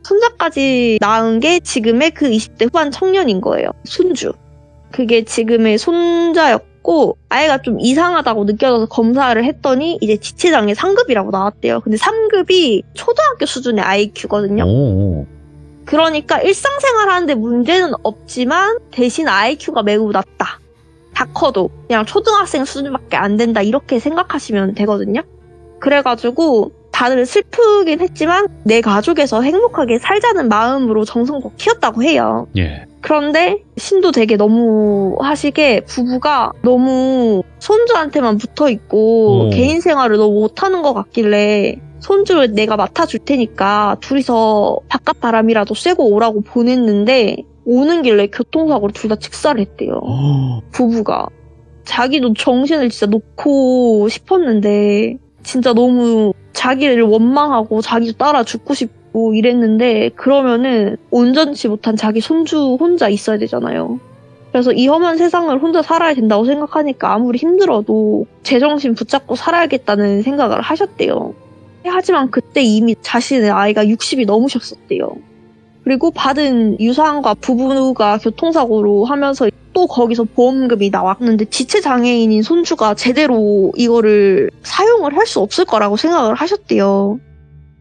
손자까지 낳은 게 지금의 그 20대 후반 청년인 거예요. 손주. 그게 지금의 손자였고 아이가 좀 이상하다고 느껴져서 검사를 했더니 이제 지체장애 3급이라고 나왔대요. 근데 3급이 초등학교 수준의 IQ거든요. 그러니까 일상생활 하는데 문제는 없지만 대신 IQ가 매우 낮다. 다 커도 그냥 초등학생 수준밖에 안 된다, 이렇게 생각하시면 되거든요. 그래가지고 다들 슬프긴 했지만 내 가족에서 행복하게 살자는 마음으로 정성껏 키웠다고 해요. 그런데 신도 되게 너무 하시게 부부가 너무 손주한테만 붙어있고 개인 생활을 너무 못하는 것 같길래 손주를 내가 맡아줄 테니까 둘이서 바깥 바람이라도 쐬고 오라고 보냈는데 오는 길에 교통사고로 둘 다 직사를 했대요. 부부가. 자기도 정신을 진짜 놓고 싶었는데 진짜 너무 자기를 원망하고 자기도 따라 죽고 싶고 이랬는데 그러면은 온전치 못한 자기 손주 혼자 있어야 되잖아요. 그래서 이 험한 세상을 혼자 살아야 된다고 생각하니까 아무리 힘들어도 제정신 붙잡고 살아야겠다는 생각을 하셨대요. 하지만 그때 이미 자신의 나이가 60이 넘으셨었대요. 그리고 받은 유산과 부부가 교통사고로 하면서 또 거기서 보험금이 나왔는데 지체장애인인 손주가 제대로 이거를 사용을 할 수 없을 거라고 생각을 하셨대요.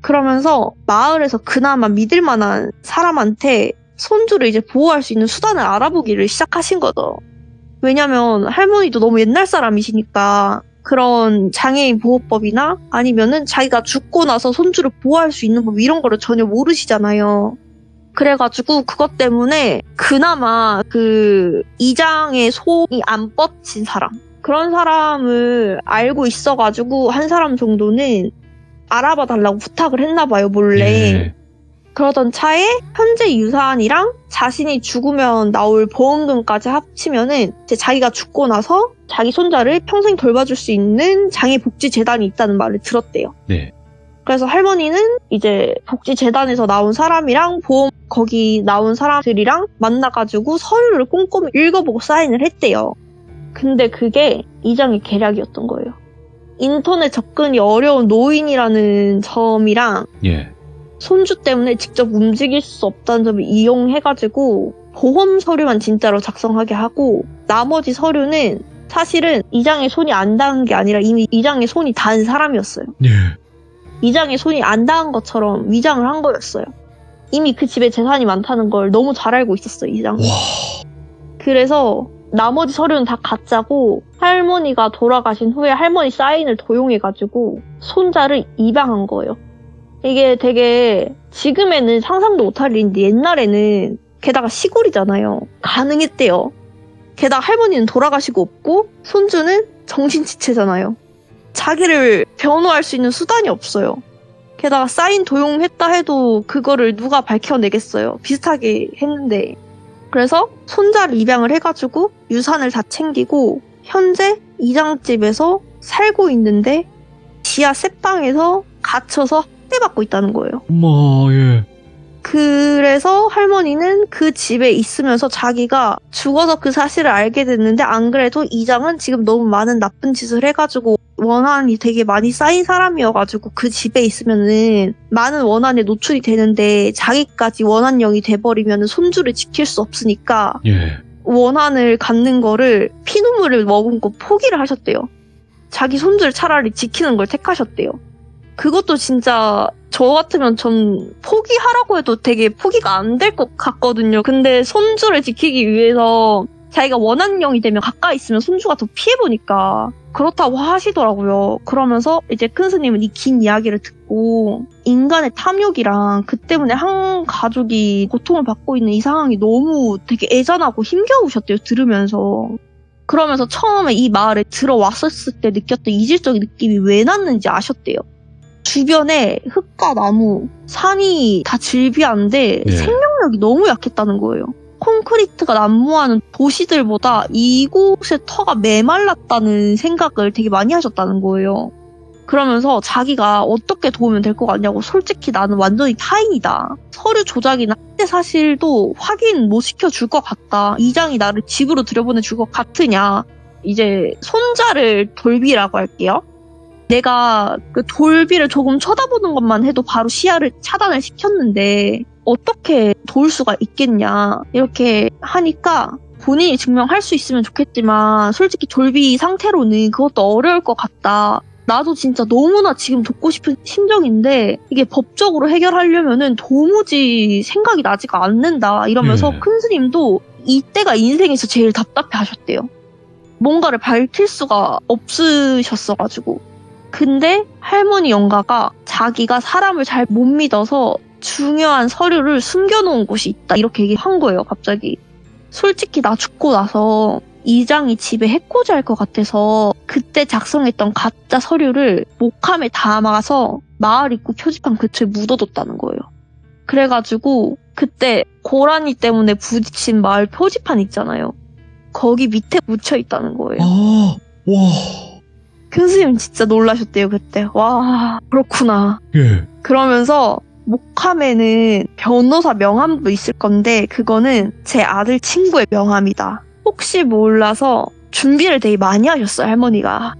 그러면서 마을에서 그나마 믿을 만한 사람한테 손주를 이제 보호할 수 있는 수단을 알아보기를 시작하신 거죠. 왜냐면 할머니도 너무 옛날 사람이시니까 그런 장애인 보호법이나 아니면은 자기가 죽고 나서 손주를 보호할 수 있는 법 이런 거를 전혀 모르시잖아요. 그래가지고 그것 때문에 그나마 그 이장의 손이 안 뻗친 사람, 그런 사람을 알고 있어가지고 한 사람 정도는 알아봐 달라고 부탁을 했나 봐요, 몰래. 예. 그러던 차에 현재 유산이랑 자신이 죽으면 나올 보험금까지 합치면은 이제 자기가 죽고 나서 자기 손자를 평생 돌봐줄 수 있는 장애복지재단이 있다는 말을 들었대요. 네. 그래서 할머니는 이제 복지재단에서 나온 사람이랑 보험 거기 나온 사람들이랑 만나가지고 서류를 꼼꼼히 읽어보고 사인을 했대요. 근데 그게 이장의 계략이었던 거예요. 인터넷 접근이 어려운 노인이라는 점이랑 예. 손주 때문에 직접 움직일 수 없다는 점을 이용해가지고 보험 서류만 진짜로 작성하게 하고 나머지 서류는 사실은 이장의 손이 안 닿은 게 아니라 이미 이장의 손이 닿은 사람이었어요. 예. 이장의 손이 안 닿은 것처럼 위장을 한 거였어요. 이미 그 집에 재산이 많다는 걸 너무 잘 알고 있었어요, 이장은. 와. 그래서 나머지 서류는 다 가짜고 할머니가 돌아가신 후에 할머니 사인을 도용해가지고 손자를 입양한 거예요. 이게 되게 지금에는 상상도 못할 일인데 옛날에는 게다가 시골이잖아요. 가능했대요. 게다가 할머니는 돌아가시고 없고 손주는 정신지체잖아요. 자기를 변호할 수 있는 수단이 없어요. 게다가 사인 도용했다 해도 그거를 누가 밝혀내겠어요. 비슷하게 했는데. 그래서 손자를 입양을 해가지고 유산을 다 챙기고 현재 이장집에서 살고 있는데 지하 셋방에서 갇혀서 학대받고 있다는 거예요. 엄마, 예. 그래서 할머니는 그 집에 있으면서 자기가 죽어서 그 사실을 알게 됐는데 안 그래도 이장은 지금 너무 많은 나쁜 짓을 해가지고 원한이 되게 많이 쌓인 사람이어가지고 그 집에 있으면은 많은 원한에 노출이 되는데 자기까지 원한령이 돼버리면 손주를 지킬 수 없으니까 예. 원한을 갖는 거를 피눈물을 머금고 포기를 하셨대요. 자기 손주를 차라리 지키는 걸 택하셨대요. 그것도 진짜 저 같으면 전 포기하라고 해도 되게 포기가 안 될 것 같거든요. 근데 손주를 지키기 위해서 자기가 원한령이 되면 가까이 있으면 손주가 더 피해보니까 그렇다고 하시더라고요. 그러면서 이제 큰 스님은 이 긴 이야기를 듣고 인간의 탐욕이랑 그 때문에 한 가족이 고통을 받고 있는 이 상황이 너무 되게 애잔하고 힘겨우셨대요. 들으면서. 그러면서 처음에 이 마을에 들어왔었을 때 느꼈던 이질적인 느낌이 왜 났는지 아셨대요. 주변에 흙과 나무, 산이 다 질비한데 네. 생명력이 너무 약했다는 거예요. 콘크리트가 난무하는 도시들보다 이곳의 터가 메말랐다는 생각을 되게 많이 하셨다는 거예요. 그러면서 자기가 어떻게 도우면 될 것 같냐고 솔직히 나는 완전히 타인이다. 서류 조작이나 학대 사실도 확인 못 시켜줄 것 같다. 이장이 나를 집으로 들여보내줄 것 같으냐. 이제 손자를 돌비라고 할게요. 내가 그 돌비를 조금 쳐다보는 것만 해도 바로 시야를 차단을 시켰는데 어떻게 도울 수가 있겠냐 이렇게 하니까 본인이 증명할 수 있으면 좋겠지만 솔직히 돌비 상태로는 그것도 어려울 것 같다. 나도 진짜 너무나 지금 돕고 싶은 심정인데 이게 법적으로 해결하려면은 도무지 생각이 나지가 않는다 이러면서 큰 스님도 이때가 인생에서 제일 답답해 하셨대요. 뭔가를 밝힐 수가 없으셨어가지고. 근데 할머니 영가가 자기가 사람을 잘 못 믿어서 중요한 서류를 숨겨놓은 곳이 있다 이렇게 얘기한 거예요. 갑자기. 솔직히 나 죽고 나서 이장이 집에 해코지할 것 같아서 그때 작성했던 가짜 서류를 목함에 담아서 마을 입구 표지판 근처에 묻어뒀다는 거예요. 그래가지고 그때 고라니 때문에 부딪힌 마을 표지판 있잖아요. 거기 밑에 묻혀있다는 거예요. 아, 와. 큰 스님 진짜 놀라셨대요, 그때. 와, 그렇구나. 예. 그러면서 목함에는 변호사 명함도 있을 건데 그거는 제 아들 친구의 명함이다. 혹시 몰라서 준비를 되게 많이 하셨어요, 할머니가.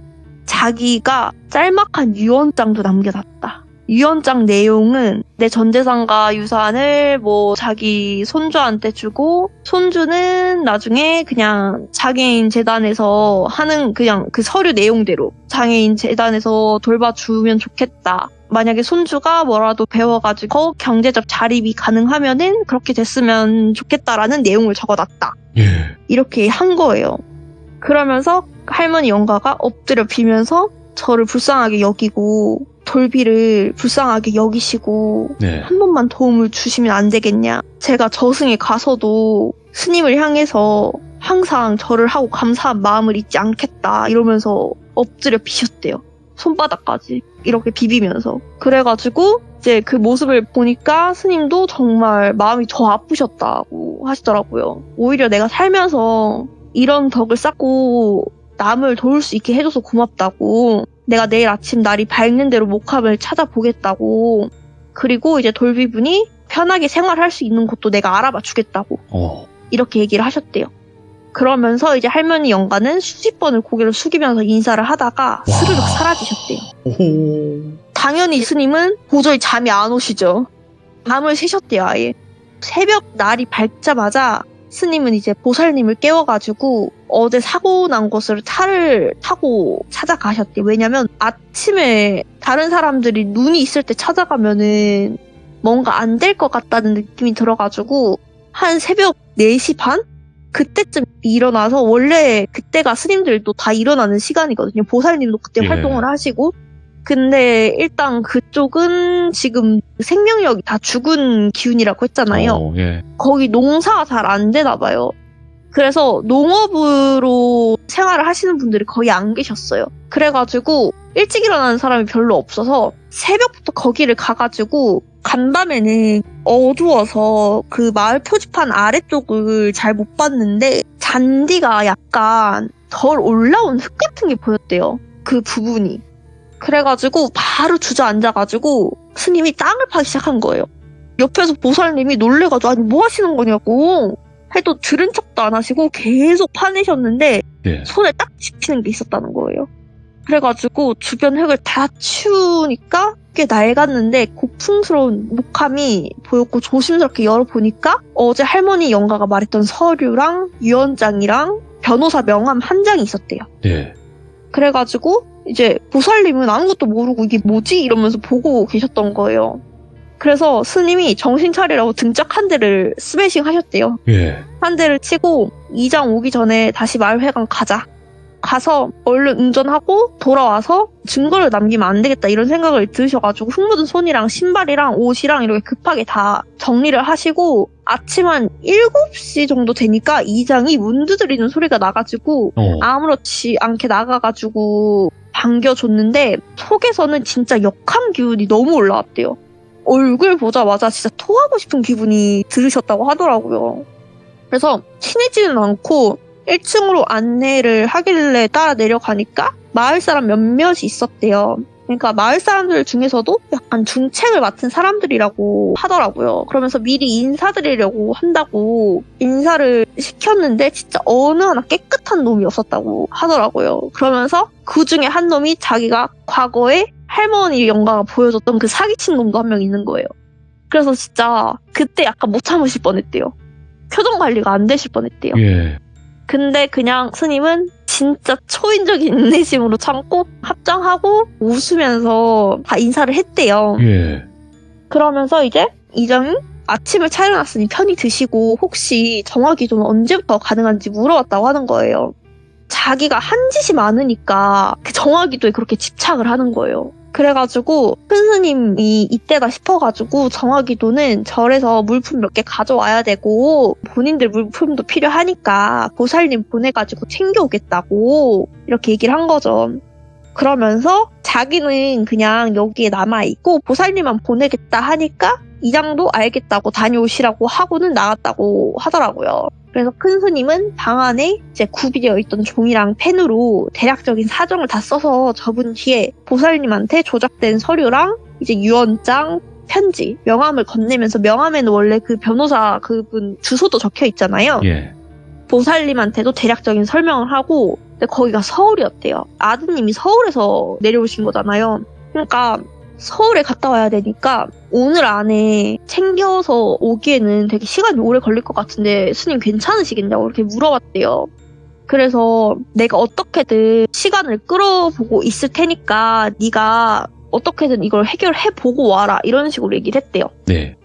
자기가 짤막한 유언장도 남겨놨다. 유언장 내용은 내 전재산과 유산을 뭐 자기 손주한테 주고 손주는 나중에 그냥 장애인 재단에서 하는 그냥 그 서류 내용대로 장애인 재단에서 돌봐주면 좋겠다. 만약에 손주가 뭐라도 배워가지고 경제적 자립이 가능하면은 그렇게 됐으면 좋겠다라는 내용을 적어놨다. 예. 이렇게 한 거예요. 그러면서 할머니 영가가 엎드려 비면서 저를 불쌍하게 여기고 돌비를 불쌍하게 여기시고 네. 한 번만 도움을 주시면 안 되겠냐. 제가 저승에 가서도 스님을 향해서 항상 저를 하고 감사한 마음을 잊지 않겠다 이러면서 엎드려 비셨대요. 손바닥까지 이렇게 비비면서. 그래가지고 이제 그 모습을 보니까 스님도 정말 마음이 더 아프셨다고 하시더라고요. 오히려 내가 살면서 이런 덕을 쌓고 남을 도울 수 있게 해줘서 고맙다고. 내가 내일 아침 날이 밝는 대로 목함을 찾아보겠다고. 그리고 이제 돌비분이 편하게 생활할 수 있는 곳도 내가 알아봐 주겠다고. 이렇게 얘기를 하셨대요. 그러면서 이제 할머니 영가는 수십 번을 고개를 숙이면서 인사를 하다가 스르륵 사라지셨대요. 오호. 당연히 스님은 도저히 잠이 안 오시죠. 밤을 새셨대요, 아예. 새벽 날이 밝자마자 스님은 이제 보살님을 깨워가지고 어제 사고 난 곳을 차를 타고 찾아가셨대요. 왜냐면 아침에 다른 사람들이 눈이 있을 때 찾아가면은 뭔가 안 될 것 같다는 느낌이 들어가지고 한 새벽 4시 반? 그때쯤 일어나서 원래 그때가 스님들도 다 일어나는 시간이거든요. 보살님도 그때 예. 활동을 하시고. 근데 일단 그쪽은 지금 생명력이 다 죽은 기운이라고 했잖아요. 예. 거기 농사가 잘 안 되나 봐요. 그래서 농업으로 생활을 하시는 분들이 거의 안 계셨어요. 그래가지고 일찍 일어나는 사람이 별로 없어서 새벽부터 거기를 가가지고 간밤에는 어두워서 그 마을 표지판 아래쪽을 잘 못 봤는데 잔디가 약간 덜 올라온 흙 같은 게 보였대요. 그 부분이. 그래가지고 바로 주저앉아가지고 스님이 땅을 파기 시작한 거예요. 옆에서 보살님이 놀래가지고 아니 뭐 하시는 거냐고 해도 들은 척도 안 하시고 계속 파내셨는데 예. 손에 딱 집히는 게 있었다는 거예요. 그래가지고 주변 흙을 다 치우니까 꽤 낡았는데 고풍스러운 목함이 보였고 조심스럽게 열어보니까 어제 할머니 영가가 말했던 서류랑 유언장이랑 변호사 명함 한 장이 있었대요. 예. 그래가지고 이제 보살님은 아무것도 모르고 이게 뭐지? 이러면서 보고 계셨던 거예요. 그래서 스님이 정신 차리라고 등짝 한 대를 스매싱 하셨대요. 예. 한 대를 치고 이장 오기 전에 다시 마을회관 가자. 가서 얼른 운전하고 돌아와서 증거를 남기면 안 되겠다 이런 생각을 들으셔가지고 흙 묻은 손이랑 신발이랑 옷이랑 이렇게 급하게 다 정리를 하시고 아침 한 7시 정도 되니까 이장이 문 두드리는 소리가 나가지고 아무렇지 않게 나가가지고 반겨줬는데 속에서는 진짜 역한 기운이 너무 올라왔대요. 얼굴 보자마자 진짜 토하고 싶은 기분이 들으셨다고 하더라고요. 그래서 친해지는 않고 1층으로 안내를 하길래 따라 내려가니까 마을 사람 몇몇이 있었대요. 그러니까 마을 사람들 중에서도 약간 중책을 맡은 사람들이라고 하더라고요. 그러면서 미리 인사드리려고 한다고 인사를 시켰는데 진짜 어느 하나 깨끗한 놈이 없었다고 하더라고요. 그러면서 그 중에 한 놈이 자기가 과거에 할머니 영가가 보여줬던 그 사기친 놈도 한 명 있는 거예요. 그래서 진짜 그때 약간 못 참으실 뻔했대요. 표정 관리가 안 되실 뻔했대요. 예. 근데 그냥 스님은 진짜 초인적인 인내심으로 참고 합장하고 웃으면서 다 인사를 했대요. 예. 그러면서 이제 이장이 아침을 차려놨으니 편히 드시고 혹시 정화기도는 언제부터 가능한지 물어봤다고 하는 거예요. 자기가 한 짓이 많으니까 그 정화기도에 그렇게 집착을 하는 거예요. 그래가지고 큰 스님이 이때다 싶어가지고 정화기도는 절에서 물품 몇 개 가져와야 되고 본인들 물품도 필요하니까 보살님 보내가지고 챙겨오겠다고 이렇게 얘기를 한 거죠. 그러면서 자기는 그냥 여기에 남아있고 보살님만 보내겠다 하니까 이장도 알겠다고 다녀오시라고 하고는 나갔다고 하더라고요. 그래서 큰 스님은 방 안에 이제 구비되어 있던 종이랑 펜으로 대략적인 사정을 다 써서 접은 뒤에 보살님한테 조작된 서류랑 이제 유언장, 편지, 명함을 건네면서 명함에는 원래 그 변호사 그분 주소도 적혀 있잖아요. 예. 보살님한테도 대략적인 설명을 하고, 근데 거기가 서울이었대요. 아드님이 서울에서 내려오신 거잖아요. 그러니까 서울에 갔다 와야 되니까 오늘 안에 챙겨서 오기에는 되게 시간이 오래 걸릴 것 같은데 스님 괜찮으시겠냐고 이렇게 물어봤대요. 그래서 내가 어떻게든 시간을 끌어보고 있을 테니까 네가 어떻게든 이걸 해결해보고 와라 이런 식으로 얘기를 했대요. 네.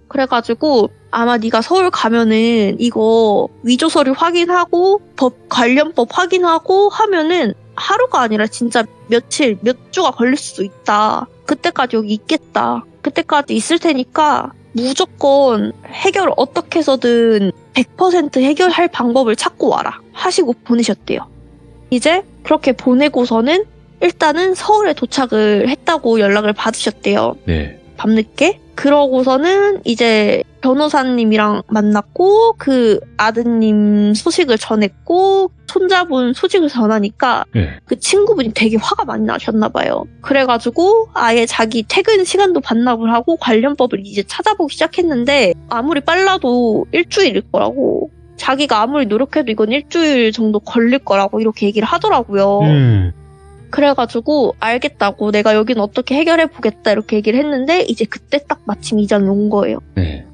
그래가지고 아마 네가 서울 가면은 이거 위조 서류 확인하고 관련법 확인하고 하면은 하루가 아니라 진짜 며칠, 몇 주가 걸릴 수도 있다. 그때까지 여기 있겠다. 그때까지 있을 테니까 무조건 해결을 어떻게 해서든 100% 해결할 방법을 찾고 와라 하시고 보내셨대요. 이제 그렇게 보내고서는 일단은 서울에 도착을 했다고 연락을 받으셨대요. 네. 밤늦게. 그러고서는 이제 변호사님이랑 만났고 그 아드님 소식을 전했고 손자분 소식을 전하니까 네. 그 친구분이 되게 화가 많이 나셨나 봐요. 그래가지고 아예 자기 퇴근 시간도 반납을 하고 관련법을 이제 찾아보기 시작했는데 아무리 빨라도 일주일일 거라고, 자기가 아무리 노력해도 이건 일주일 정도 걸릴 거라고 이렇게 얘기를 하더라고요. 그래가지고 알겠다고, 내가 여긴 어떻게 해결해보겠다 이렇게 얘기를 했는데 이제 그때 딱 마침 이장이 온 거예요. 네.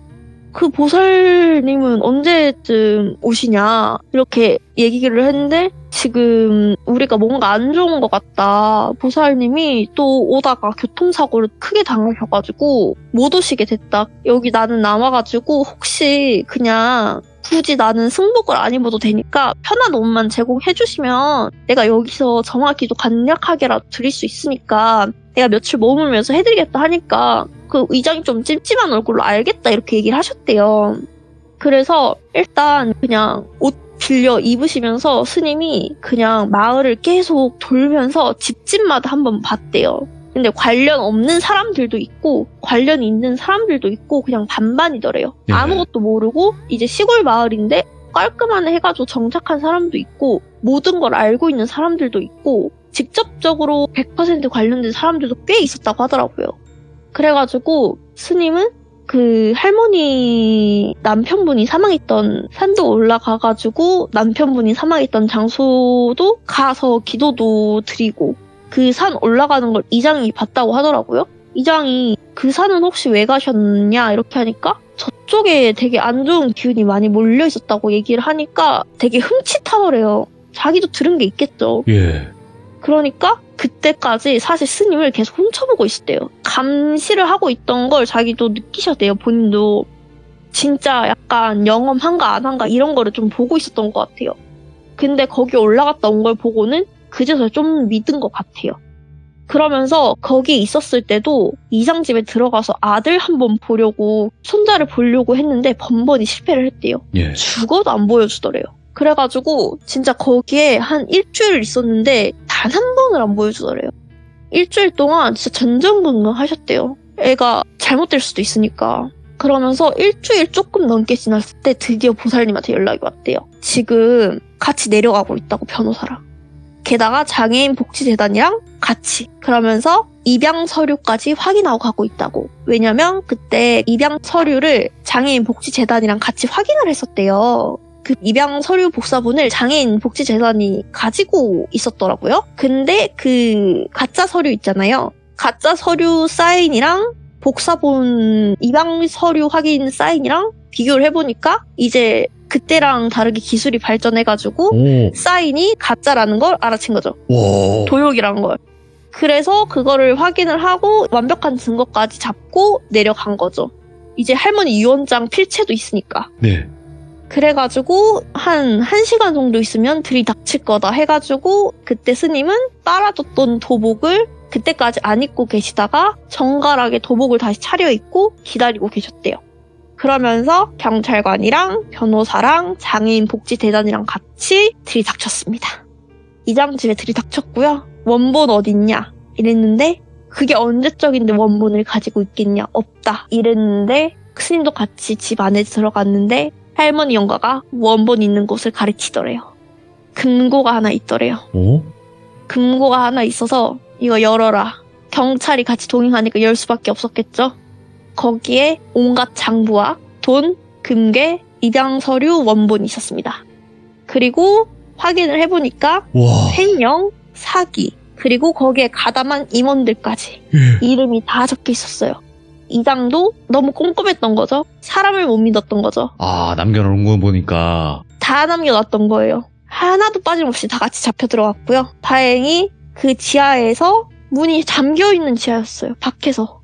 그 보살님은 언제쯤 오시냐 이렇게 얘기를 했는데 지금 우리가 뭔가 안 좋은 것 같다. 보살님이 또 오다가 교통사고를 크게 당하셔가지고 못 오시게 됐다. 여기 나는 남아가지고 혹시 그냥 굳이 나는 승복을 안 입어도 되니까 편한 옷만 제공해주시면 내가 여기서 정확히도 간략하게라도 드릴 수 있으니까 내가 며칠 머물면서 해드리겠다 하니까 그 의장이 좀 찜찜한 얼굴로 알겠다 이렇게 얘기를 하셨대요. 그래서 일단 그냥 옷 빌려 입으시면서 스님이 그냥 마을을 계속 돌면서 집집마다 한번 봤대요. 근데 관련 없는 사람들도 있고 관련 있는 사람들도 있고 그냥 반반이더래요. 네. 아무것도 모르고 이제 시골 마을인데 깔끔하게 해가지고 정착한 사람도 있고 모든 걸 알고 있는 사람들도 있고 직접적으로 100% 관련된 사람들도 꽤 있었다고 하더라고요. 그래가지고 스님은 그 할머니 남편분이 사망했던 산도 올라가가지고 남편분이 사망했던 장소도 가서 기도도 드리고 그 산 올라가는 걸 이장이 봤다고 하더라고요. 이장이 그 산은 혹시 왜 가셨냐 이렇게 하니까 저쪽에 되게 안 좋은 기운이 많이 몰려 있었다고 얘기를 하니까 되게 흠칫하더래요. 자기도 들은 게 있겠죠. 예. 그러니까 그때까지 사실 스님을 계속 훔쳐보고 있었대요. 감시를 하고 있던 걸 자기도 느끼셨대요. 본인도 진짜 약간 영험한가 안 한가 이런 거를 좀 보고 있었던 것 같아요. 근데 거기 올라갔다 온 걸 보고는 그제서야 좀 믿은 것 같아요. 그러면서 거기 있었을 때도 이장집에 들어가서 아들 한번 보려고 손자를 보려고 했는데 번번이 실패를 했대요. 예. 죽어도 안 보여주더래요. 그래가지고 진짜 거기에 한 일주일 있었는데 단 한 번을 안 보여주더래요. 일주일 동안 진짜 전전긍긍 하셨대요. 애가 잘못될 수도 있으니까. 그러면서 일주일 조금 넘게 지났을 때 드디어 보살님한테 연락이 왔대요. 지금 같이 내려가고 있다고, 변호사랑. 게다가 장애인 복지재단이랑 같이. 그러면서 입양 서류까지 확인하고 가고 있다고. 왜냐면 그때 입양 서류를 장애인 복지재단이랑 같이 확인을 했었대요. 그 입양 서류 복사본을 장애인 복지재단이 가지고 있었더라고요. 근데 그 가짜 서류 있잖아요. 가짜 서류 사인이랑 복사본 입양 서류 확인 사인이랑 비교를 해보니까 이제 그때랑 다르게 기술이 발전해가지고 오. 사인이 가짜라는 걸 알아챈 거죠. 와. 도욕이란 걸. 그래서 그거를 확인을 하고 완벽한 증거까지 잡고 내려간 거죠. 이제 할머니 유언장 필체도 있으니까. 네. 그래가지고 한 1시간 정도 있으면 들이닥칠 거다 해가지고 그때 스님은 빨아뒀던 도복을 그때까지 안 입고 계시다가 정갈하게 도복을 다시 차려입고 기다리고 계셨대요. 그러면서 경찰관이랑 변호사랑 장애인 복지대단이랑 같이 들이닥쳤습니다. 이장 집에 들이닥쳤고요. 원본 어딨냐 이랬는데 그게 언제적인데 원본을 가지고 있겠냐, 없다 이랬는데 스님도 같이 집 안에 들어갔는데 할머니 영가가 원본 있는 곳을 가리키더래요. 금고가 하나 있더래요. 오? 금고가 하나 있어서 이거 열어라. 경찰이 같이 동행하니까 열 수밖에 없었겠죠. 거기에 온갖 장부와 돈, 금괴, 입양 서류 원본이 있었습니다. 그리고 확인을 해보니까 와. 횡령, 사기, 그리고 거기에 가담한 임원들까지 예. 이름이 다 적혀 있었어요. 이장도 너무 꼼꼼했던 거죠. 사람을 못 믿었던 거죠. 아, 남겨놓은 거 보니까. 다 남겨놨던 거예요. 하나도 빠짐없이 다 같이 잡혀 들어갔고요. 다행히 그 지하에서 문이 잠겨있는 지하였어요. 밖에서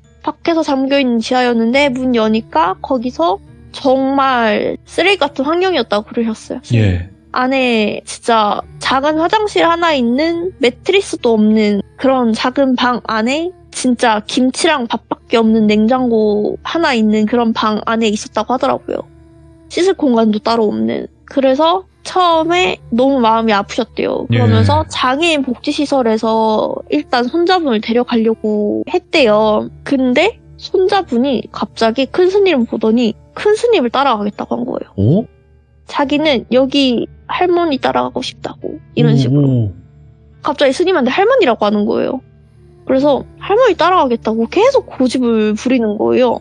잠겨있는 지하였는데 문 여니까 거기서 정말 쓰레기 같은 환경이었다고 그러셨어요. 예. 안에 진짜 작은 화장실 하나 있는 매트리스도 없는 그런 작은 방 안에 진짜 김치랑 밥밖에 없는 냉장고 하나 있는 그런 방 안에 있었다고 하더라고요. 씻을 공간도 따로 없는. 그래서 처음에 너무 마음이 아프셨대요. 그러면서 장애인 복지시설에서 일단 손자분을 데려가려고 했대요. 근데 손자분이 갑자기 큰 스님을 보더니 큰 스님을 따라가겠다고 한 거예요. 오? 자기는 여기 할머니 따라가고 싶다고 이런 식으로. 오. 갑자기 스님한테 할머니라고 하는 거예요. 그래서 할머니 따라가겠다고 계속 고집을 부리는 거예요.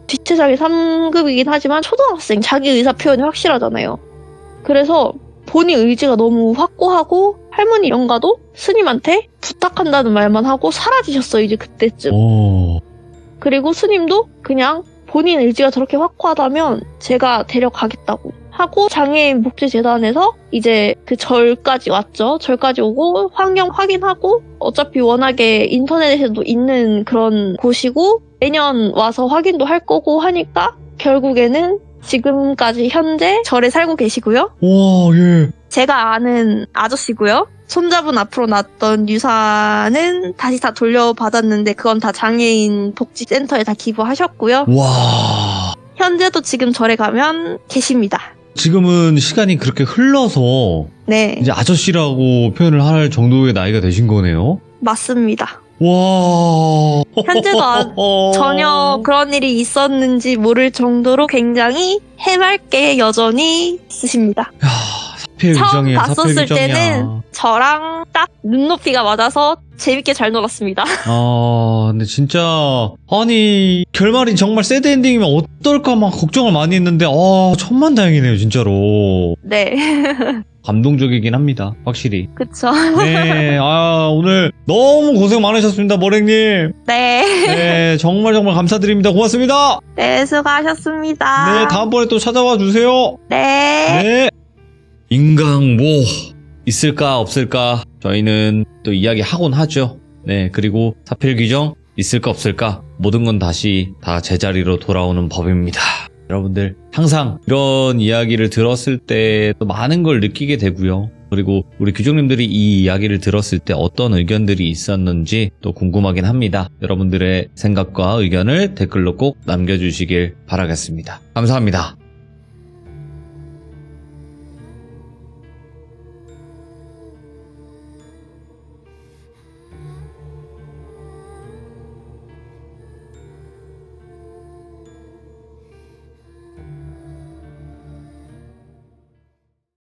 뒷체장이 3급이긴 하지만 초등학생 자기 의사 표현이 확실하잖아요. 그래서 본인 의지가 너무 확고하고 할머니 영가도 스님한테 부탁한다는 말만 하고 사라지셨어요. 이제 그때쯤. 오. 그리고 스님도 그냥 본인 의지가 저렇게 확고하다면 제가 데려가겠다고 하고 장애인 복지재단에서 이제 그 절까지 왔죠. 절까지 오고 환경 확인하고 어차피 워낙에 인터넷에도 있는 그런 곳이고 매년 와서 확인도 할 거고 하니까 결국에는 지금까지 현재 절에 살고 계시고요. 와, 예. 제가 아는 아저씨고요. 손자분 앞으로 낳았던 유산은 다시 다 돌려받았는데 그건 다 장애인 복지센터에 다 기부하셨고요. 와. 현재도 지금 절에 가면 계십니다. 지금은 시간이 그렇게 흘러서 네, 이제 아저씨라고 표현을 할 정도의 나이가 되신 거네요. 맞습니다. 와. 현재도 전혀 그런 일이 있었는지 모를 정도로 굉장히 해맑게 여전히 쓰십니다. 야, 사필 처음 규정이야. 봤었을 사필 규정이야. 때는 저랑 딱 눈높이가 맞아서 재밌게 잘 놀았습니다. 근데 진짜 아니 결말이 정말 새드 엔딩이면 어떨까 막 걱정을 많이 했는데 천만다행이네요 진짜로. 네, 감동적이긴 합니다 확실히. 그쵸. 네, 오늘 너무 고생 많으셨습니다 머랭님. 네, 네, 정말 감사드립니다. 고맙습니다. 네, 수고하셨습니다. 네, 다음번에 또 찾아와 주세요. 네. 네. 인강모 있을까 없을까 저희는 또 이야기하곤 하죠. 네, 그리고 사필 규정 있을까 없을까 모든 건 다시 다 제자리로 돌아오는 법입니다. 여러분들 항상 이런 이야기를 들었을 때 또 많은 걸 느끼게 되고요. 그리고 우리 규정님들이 이 이야기를 들었을 때 어떤 의견들이 있었는지 또 궁금하긴 합니다. 여러분들의 생각과 의견을 댓글로 꼭 남겨주시길 바라겠습니다. 감사합니다.